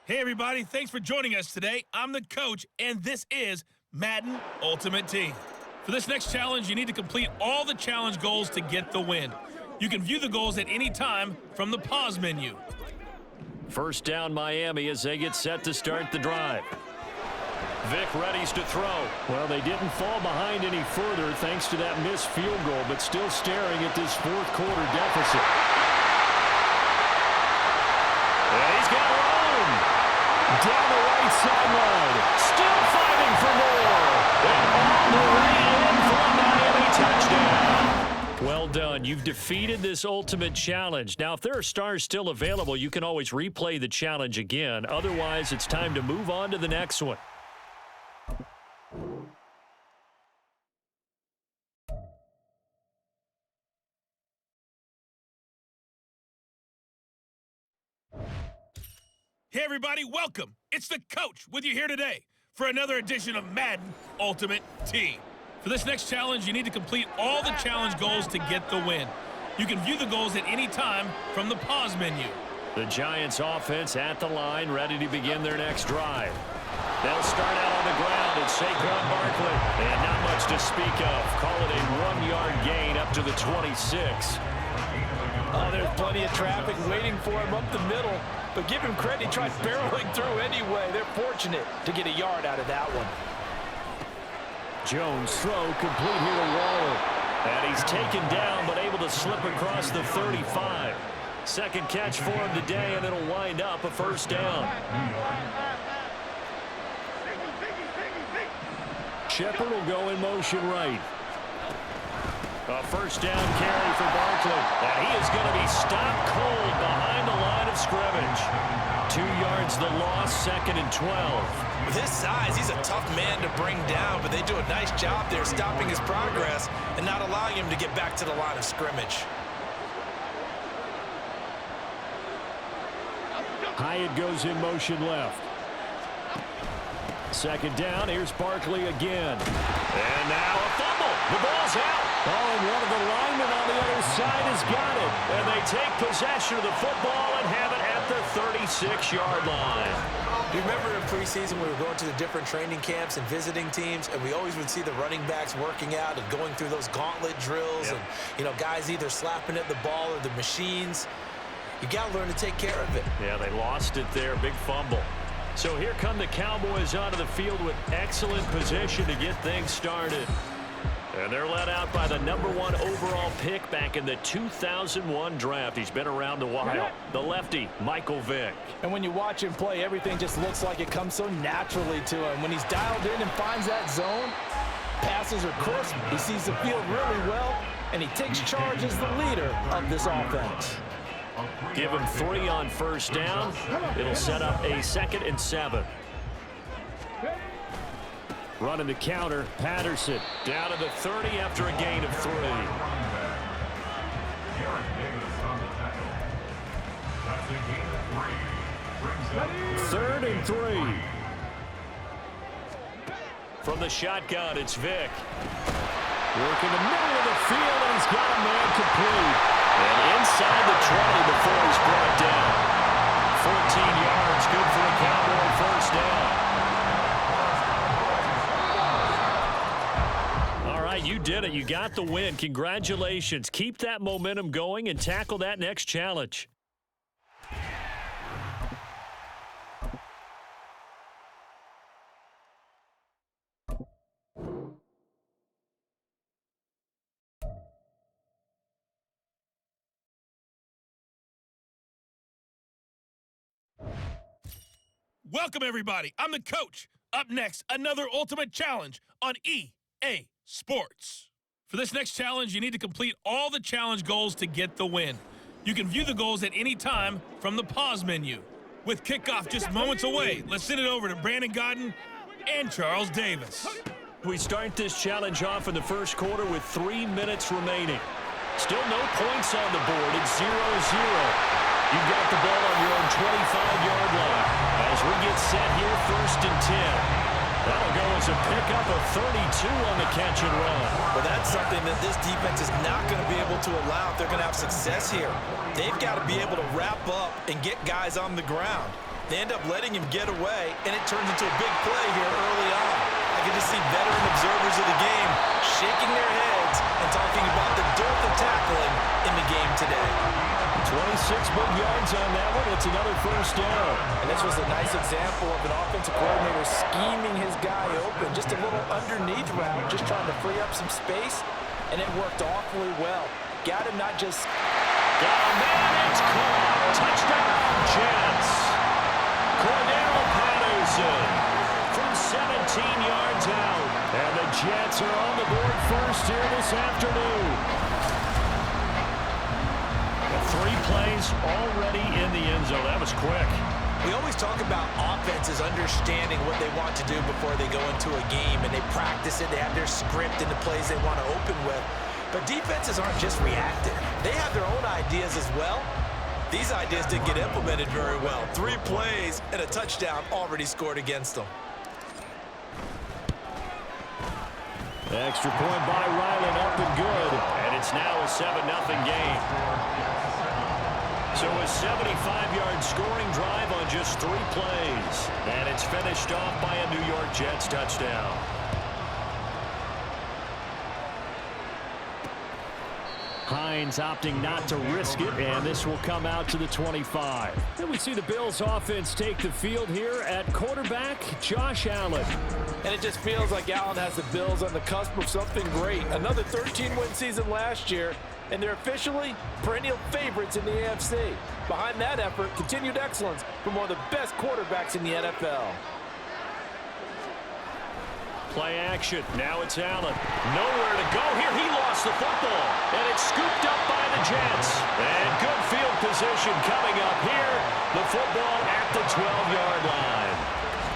Hey everybody, thanks for joining us today. I'm the coach, and this is Madden Ultimate Team. For this next challenge, you need to complete all the challenge goals to get the win. You can view the goals at any time from the pause menu. First down Miami as they get set to start the drive. Vic readies to throw. Well, they didn't fall behind any further thanks to that missed field goal, but still staring at this fourth quarter deficit. And he's got room. Down the right sideline. Still fighting for more. And all the way in for a Miami touchdown. Well done. You've defeated this ultimate challenge. Now, if there are stars still available, you can always replay the challenge again. Otherwise, it's time to move on to the next one. Hey everybody, welcome. It's the coach with you here today for another edition of Madden Ultimate Team. For this next challenge, you need to complete all the challenge goals to get the win. You can view the goals at any time from the pause menu. The Giants offense at the line, ready to begin their next drive. They'll start out on the ground at Saquon Barkley. And not much to speak of. Call it a 1-yard gain up to the 26. Oh, there's plenty of traffic waiting for him up the middle. But give him credit, he tried barreling through anyway. They're fortunate to get a yard out of that one. Jones throw complete here to Waller. And he's taken down but able to slip across the 35. Second catch for him today, and it'll wind up a first down. Shepard will go in motion right. A first down carry for Barkley. And he is going to be stopped cold behind the line of scrimmage. 2 yards the loss, 2nd and 12. With his size, he's a tough man to bring down, but they do a nice job there stopping his progress and not allowing him to get back to the line of scrimmage. Hyatt goes in motion left. Second down, here's Barkley again. And now a fumble. The ball's out. Oh, and one of the linemen on the other side has got it. And they take possession of the football and have it at the 36-yard line. Do you remember in preseason we were going to the different training camps and visiting teams, and we always would see the running backs working out and going through those gauntlet drills, and, you know, guys either slapping at the ball or the machines. You got to learn to take care of it. Yeah, they lost it there. Big fumble. So here come the Cowboys onto the field with excellent position to get things started. And they're led out by the #1 overall pick back in the 2001 draft. He's been around a while. The lefty, Michael Vick. And when you watch him play, everything just looks like it comes so naturally to him. When he's dialed in and finds that zone, passes are crisp, he sees the field really well, and he takes charge as the leader of this offense. Give him 3 on first down. It'll set up a 2nd and 7. Running the counter, Patterson. Down to the 30 after a gain of 3. 3rd and 3. From the shotgun, it's Vick. Working the middle of the field, and he's got a man complete. And inside the 20 before he's brought down. 14 yards, good for a Cowboy first down. All right, you did it. You got the win. Congratulations. Keep that momentum going and tackle that next challenge. Welcome everybody, I'm the coach. Up next, another ultimate challenge on EA Sports. For this next challenge, you need to complete all the challenge goals to get the win. You can view the goals at any time from the pause menu. With kickoff just moments away, let's send it over to Brandon Godden and Charles Davis. We start this challenge off in the first quarter with 3 minutes remaining. Still no points on the board. It's 0-0. You've got the ball on your own 25-yard line. As we get set here, 1st and 10. That'll go as a pickup of 32 on the catch and run. Well, that's something that this defense is not going to be able to allow if they're going to have success here. They've got to be able to wrap up and get guys on the ground. They end up letting him get away, and it turns into a big play here early on. I can just see veteran observers of the game shaking their heads and talking about the dearth of tackling in the game today. 26 big yards on that one. It's another first down. And this was a nice example of an offensive coordinator scheming his guy open. Just a little underneath route, just trying to free up some space, and it worked awfully well. Got him not just... Got a man, it's caught. Touchdown, Jets. Cordero Patterson from 17 yards out. And the Jets are on the board first here this afternoon. 3 plays already in the end zone. That was quick. We always talk about offenses understanding what they want to do before they go into a game, and they practice it. They have their script and the plays they want to open with. But defenses aren't just reactive. They have their own ideas as well. These ideas didn't get implemented very well. 3 plays and a touchdown already scored against them. Extra point by Ryland, up and good. And it's now a 7-0 game. So a 75-yard scoring drive on just 3 plays. And it's finished off by a New York Jets touchdown. Hines opting not to risk it, and this will come out to the 25. Then we see the Bills offense take the field here at quarterback, Josh Allen. And it just feels like Allen has the Bills on the cusp of something great. Another 13-win season last year, and they're officially perennial favorites in the AFC. Behind that effort, continued excellence from one of the best quarterbacks in the NFL. Play action. Now it's Allen. Nowhere to go here. He lost the football. And it's scooped up by the Jets. And good field position coming up here. The football at the 12-yard line.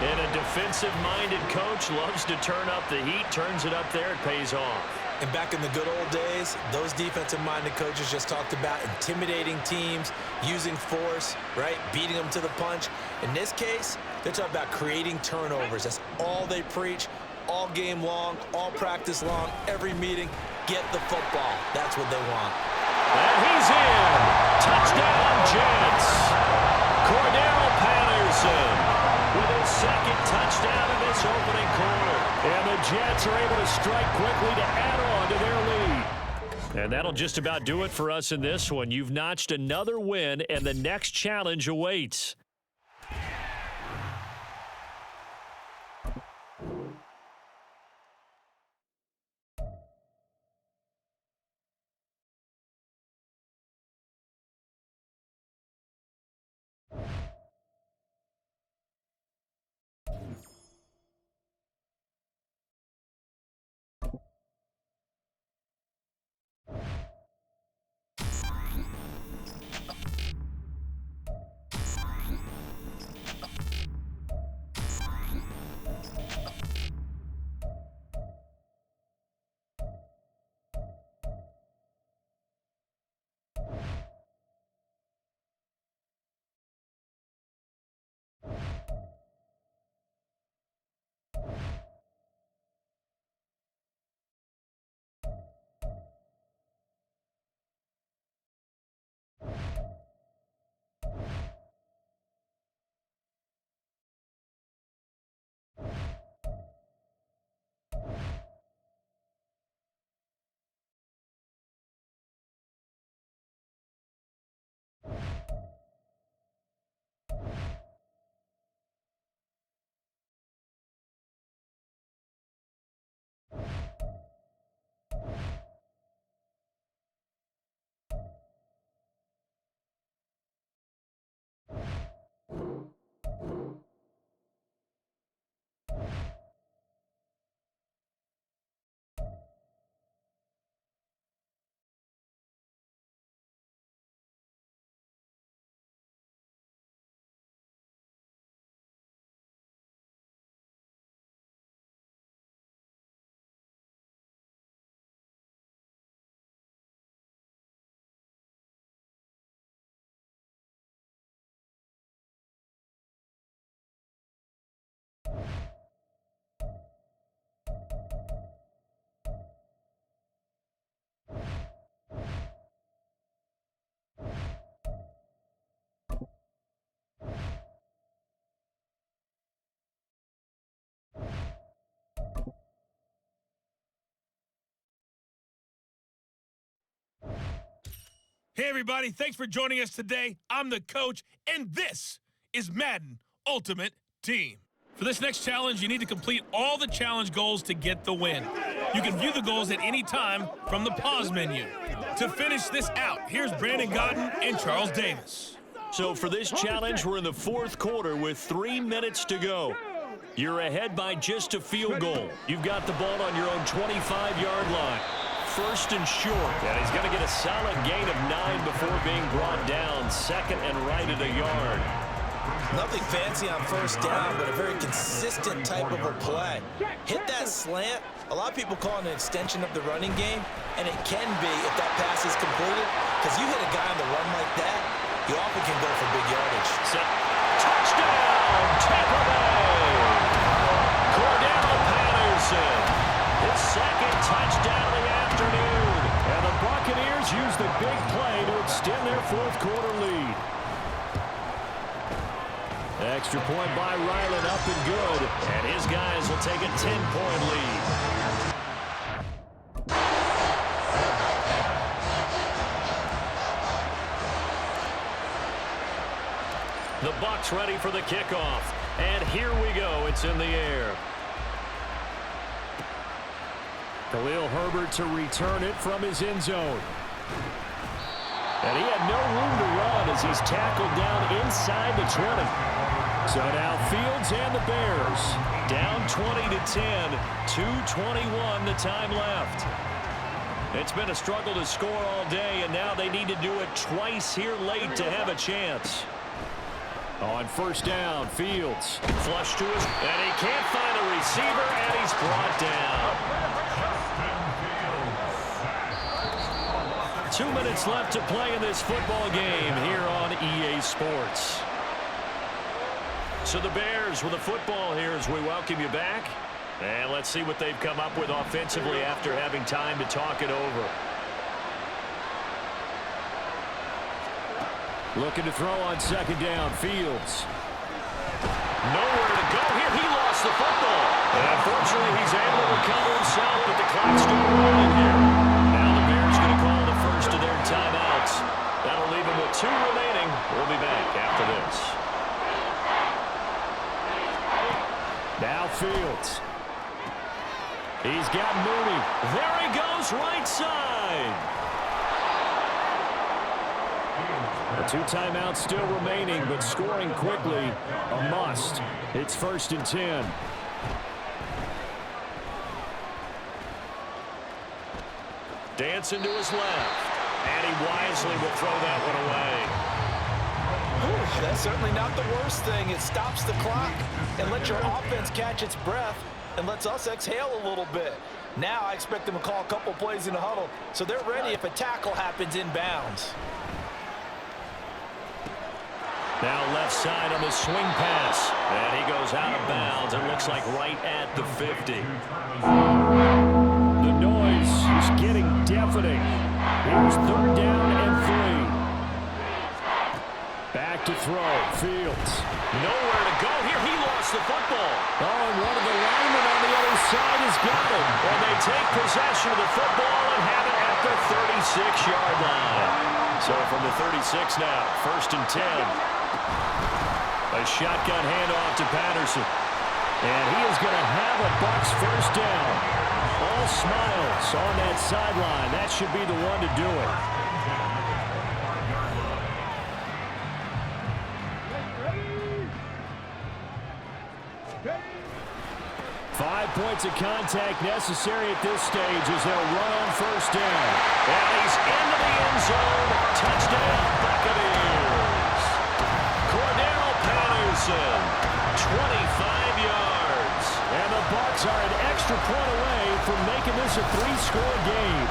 And a defensive-minded coach loves to turn up the heat. Turns it up there. It pays off. And back in the good old days, those defensive-minded coaches just talked about intimidating teams, using force, right, beating them to the punch. In this case, they're talking about creating turnovers. That's all they preach. All game long, all practice long, every meeting, get the football. That's what they want. And he's in. Touchdown, Jets. Cordero Patterson with his 2nd touchdown in this opening quarter. And the Jets are able to strike quickly to add on to their lead. And that'll just about do it for us in this one. You've notched another win, and the next challenge awaits. Hey, everybody. Thanks for joining us today. I'm the coach, and this is Madden Ultimate Team. For this next challenge, you need to complete all the challenge goals to get the win. You can view the goals at any time from the pause menu. To finish this out, here's Brandon Godden and Charles Davis. So for this challenge, we're in the fourth quarter with 3 minutes to go. You're ahead by just a field goal. You've got the ball on your own 25-yard line. First and short. And he's going to get a solid gain of 9 before being brought down. Second and right at a yard. Nothing fancy on first down, but a very consistent type of a play. Hit that slant. A lot of people call it an extension of the running game, and it can be if that pass is completed, because you hit a guy on the run like that, you often can go for big yardage. Set. Touchdown, Tampa Bay! Cordell Patterson, his second touchdown of the afternoon. And the Buccaneers use the big play to extend their fourth quarter lead. Extra point by Ryland, up and good. And his guys will take a 10-point lead. The Bucs ready for the kickoff. And here we go. It's in the air. Khalil Herbert to return it from his end zone. And he had no room to run as he's tackled down inside the 20. So now Fields and the Bears down 20-10, 2:21 the time left. It's been a struggle to score all day, and now they need to do it twice here late to have a chance. On first down, Fields flush to his, and he can't find a receiver, and he's brought down. 2 minutes left to play in this football game here on EA Sports. So the Bears with the football here as we welcome you back. And let's see what they've come up with offensively after having time to talk it over. Looking to throw on second down, Fields. Nowhere to go here. He lost the football. And unfortunately, he's able to recover himself, but the clock's still rolling here. Now the Bears going to call the first of their timeouts. That'll leave him with 2 remaining. We'll be back after this. Now Fields. He's got Mooney. There he goes, right side. The 2 timeouts still remaining, but scoring quickly, a must. It's first and 10. Dancing to his left. And he wisely will throw that one away. Ooh, that's certainly not the worst thing. It stops the clock and lets your offense catch its breath and lets us exhale a little bit. Now I expect them to call a couple plays in the huddle, so they're ready if a tackle happens inbounds. Now left side on the swing pass. And he goes out of bounds. It looks like right at the 50. The noise is getting deafening. Here's third down and 3. Back to throw. Fields. Nowhere to go here. He lost the football. Oh, and one of the linemen on the other side has got him. And they take possession of the football and have it at the 36-yard line. So from the 36 now, first and 10. A shotgun handoff to Patterson. And he is going to have a Bucs first down. All smiles on that sideline. That should be the one to do it. 5 points of contact necessary at this stage as they'll run on first down. And he's into the end zone. Touchdown, Buccaneers. Cordell Patterson, 25 yards. And the Bucs are an extra point away from making this a 3-score game.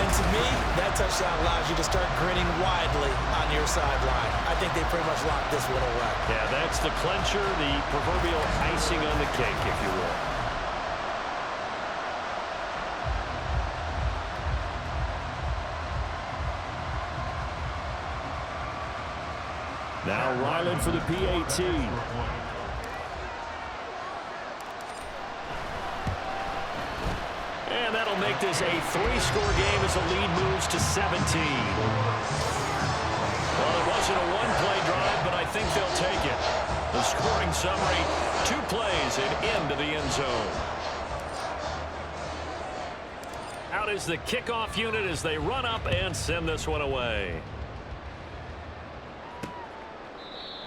And to me, that touchdown allows you to start grinning widely on your sideline. I think they pretty much locked this one away. Yeah, that's the clincher, the proverbial icing on the cake, if you will. Now Ryland for the PAT. And that'll that'll make this a 3-score game as the lead moves to 17. Well, it wasn't a one-play drive, but I think they'll take it. The scoring summary, 2 plays and into the end zone. Out is the kickoff unit as they run up and send this one away.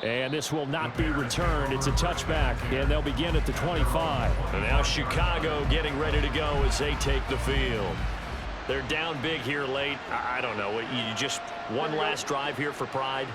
And this will not be returned. It's a touchback, and they'll begin at the 25. And now Chicago getting ready to go as they take the field. They're down big here late. I don't know. You just one last drive here for pride?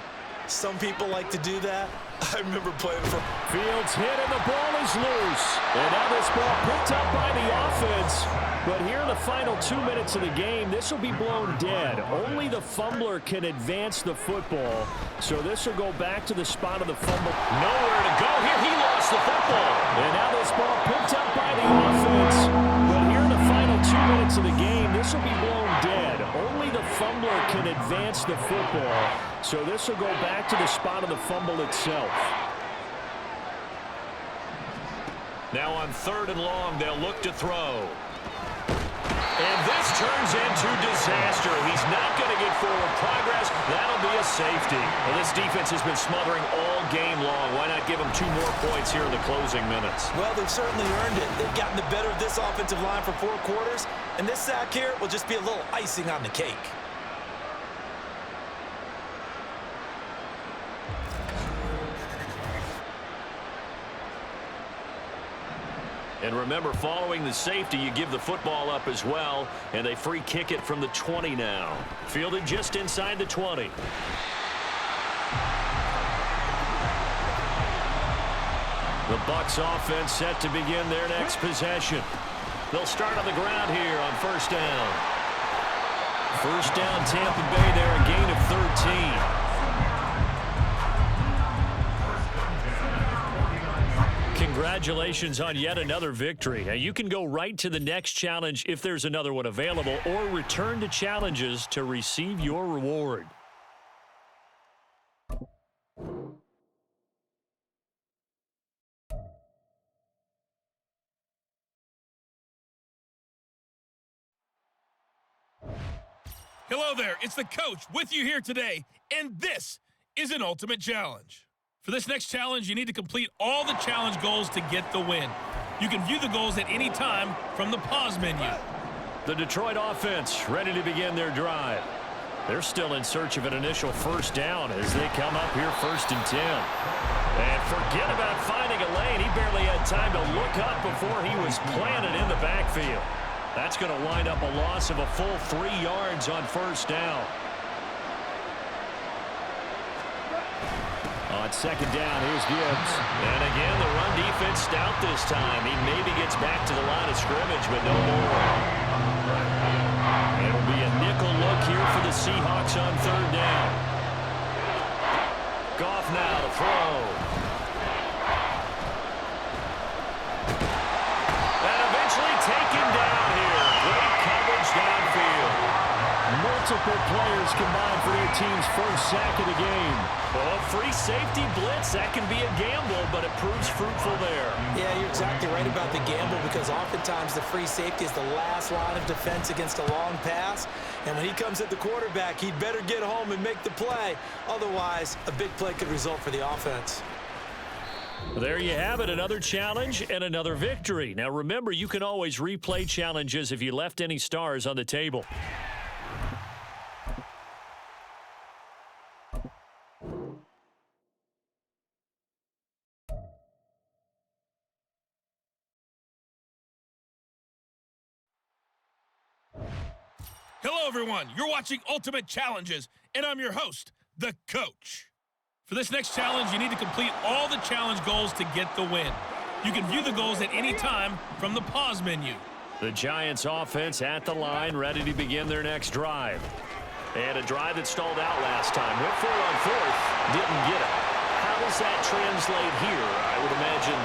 Some people like to do that. I remember playing for... Fields hit, and the ball is loose. And now this ball picked up by the offense. But here in the final 2 minutes of the game, this will be blown dead. Only the fumbler can advance the football. So this will go back to the spot of the fumble. Nowhere to go here. He lost the football. And now this ball picked up by the offense. But here in the final 2 minutes of the game, this will be blown dead. Only the fumbler can advance the football. So this will go back to the spot of the fumble itself. Now on 3rd and long, they'll look to throw. And this turns into disaster. He's not going to get forward progress. That'll be a safety. Well, this defense has been smothering all game long. Why not give them 2 more points here in the closing minutes? Well, they've certainly earned it. They've gotten the better of this offensive line for 4 quarters. And this sack here will just be a little icing on the cake. And remember, following the safety, you give the football up as well, and they free kick it from the 20 now. Fielded just inside the 20. The Bucs offense set to begin their next possession. They'll start on the ground here on 1st down. 1st down, Tampa Bay there, a gain of 13. Congratulations on yet another victory. Now, you can go right to the next challenge if there's another one available, or return to challenges to receive your reward. Hello there, it's the coach with you here today, and this is an ultimate challenge. For this next challenge, you need to complete all the challenge goals to get the win. You can view the goals at any time from the pause menu. The Detroit offense ready to begin their drive. They're still in search of an initial 1st down as they come up here 1st and 10. And forget about finding a lane. He barely had time to look up before he was planted in the backfield. That's going to wind up a loss of a full 3 yards on 1st down. On 2nd down, here's Gibbs. And again, the run defense stout this time. He maybe gets back to the line of scrimmage, but no more. It'll be a nickel look here for the Seahawks on 3rd down. Goff now to throw. And eventually taken down here. Great coverage downfield. Multiple players combined for their team's 1st sack of the game. Well, free safety blitz, that can be a gamble, but it proves fruitful there. Yeah, you're exactly right about the gamble, because oftentimes the free safety is the last line of defense against a long pass. And when he comes at the quarterback, he'd better get home and make the play. Otherwise, a big play could result for the offense. There you have it, another challenge and another victory. Now remember, you can always replay challenges if you left any stars on the table. Hello, everyone. You're watching Ultimate Challenges, and I'm your host, the coach. For this next challenge, you need to complete all the challenge goals to get the win. You can view the goals at any time from the pause menu. The Giants offense at the line, ready to begin their next drive. And a drive that stalled out last time. Went for it on 4th, didn't get it. How does that translate here? I would imagine...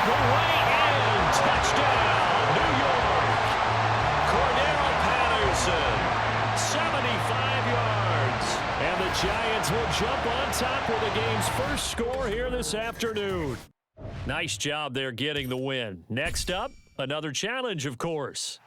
the way in, touchdown, New York. Cordero Patterson, 75 yards. And the Giants will jump on top with the game's 1st score here this afternoon. Nice job there getting the win. Next up, Another challenge, of course.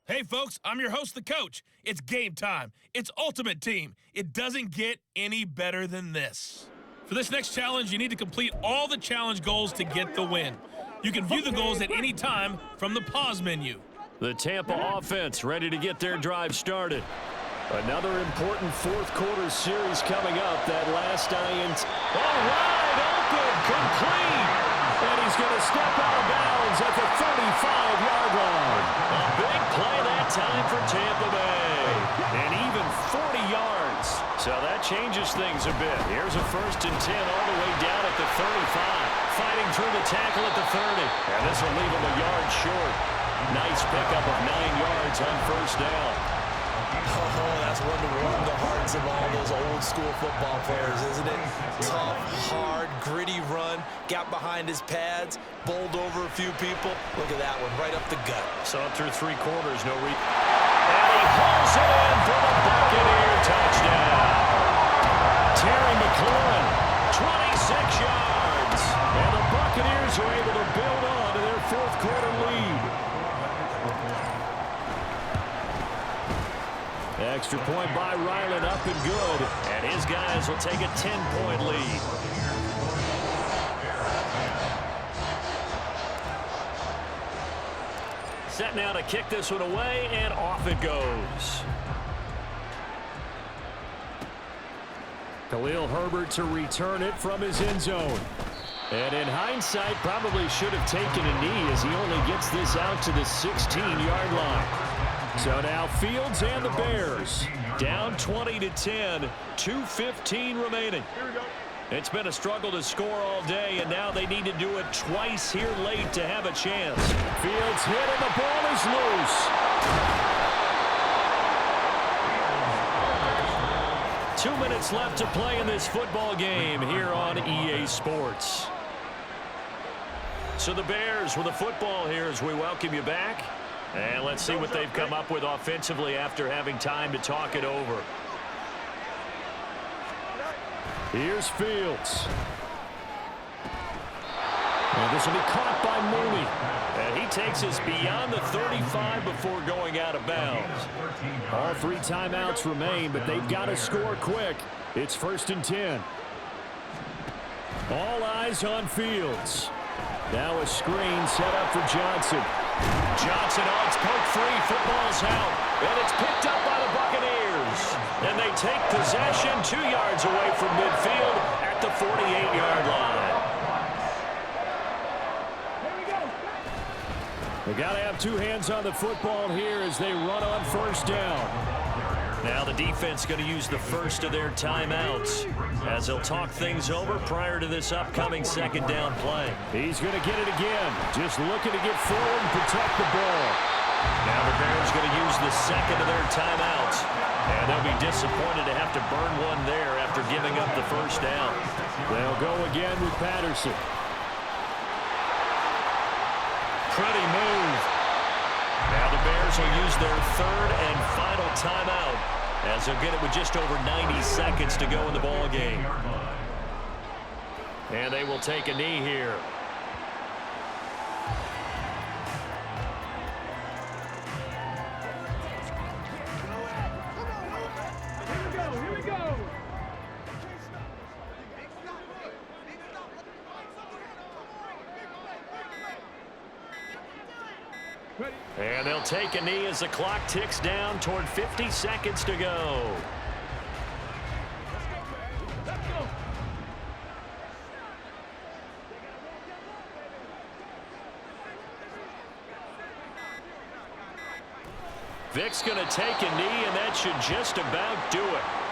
Hey folks, I'm your host, the coach. It's game time. It's Ultimate Team. It doesn't get any better than this. For this next challenge, you need to complete all the challenge goals to get the win. You can view the goals at any time from the pause menu. The Tampa offense ready to get their drive started. Another important fourth quarter series coming up. That last INT. All right, open, complete. And he's going to step out of bounds at the 35-yard line. A big play that time for Tampa Bay. And even 40 yards. So that changes things a bit. Here's a 1st and 10 all the way down at the 35. Fighting through the tackle at the 30. And this will leave him a yard short. Nice pickup of 9 yards on 1st down. Oh, that's one to warm the hearts of all those old school football players, isn't it? Tough, hard, gritty run, got behind his pads, bowled over a few people. Look at that one, right up the gut. Saw it through 3 quarters, no read. And he hauls it in for the Buccaneer touchdown. Terry McLaurin, 26 yards. And the Buccaneers are able to build on to their fourth quarter lead. Extra point by Ryland, up and good. And his guys will take a 10-point lead. Set now to kick this one away, and off it goes. Khalil Herbert to return it from his end zone. And in hindsight, probably should have taken a knee as he only gets this out to the 16-yard line. So now Fields and the Bears down 20-10, 2:15 remaining. It's been a struggle to score all day, and now they need to do it twice here late to have a chance. Fields hit, and the ball is loose. 2 minutes left to play in this football game here on EA Sports. So the Bears with the football here as we welcome you back. And let's see what they've come up with offensively after having time to talk it over. Here's Fields. And this will be caught by Mooney. And he takes us beyond the 35 before going out of bounds. All 3 timeouts remain, but they've got to score quick. It's 1st and 10. All eyes on Fields. Now a screen set up for Johnson. Johnson on, it's poked free, football's out, and it's picked up by the Buccaneers. And they take possession 2 yards away from midfield at the 48-yard line. They got to have 2 hands on the football here as they run on 1st down. Now the defense going to use the first of their timeouts as they'll talk things over prior to this upcoming 2nd down play. He's going to get it again, just looking to get forward and protect the ball. Now the Bears going to use the 2nd of their timeouts, and they'll be disappointed to have to burn one there after giving up the 1st down. They'll go again with Patterson. Pretty move. Now the Bears will use their 3rd and final timeout as they'll get it with just over 90 seconds to go in the ball game. And they will take a knee here. Here we go. And they'll take a knee as the clock ticks down toward 50 seconds to go. Vic's going to take a knee, and that should just about do it.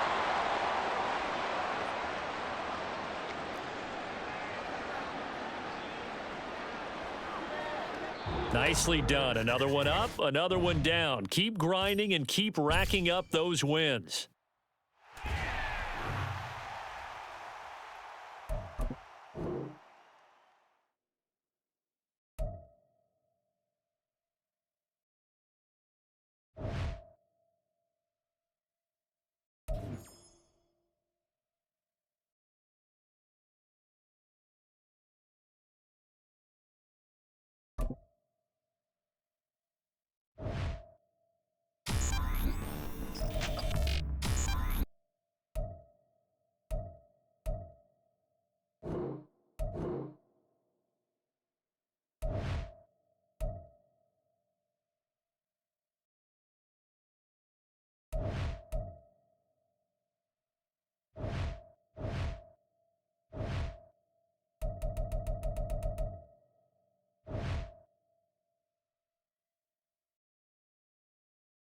Nicely done. Another one up, another one down. Keep grinding and keep racking up those wins.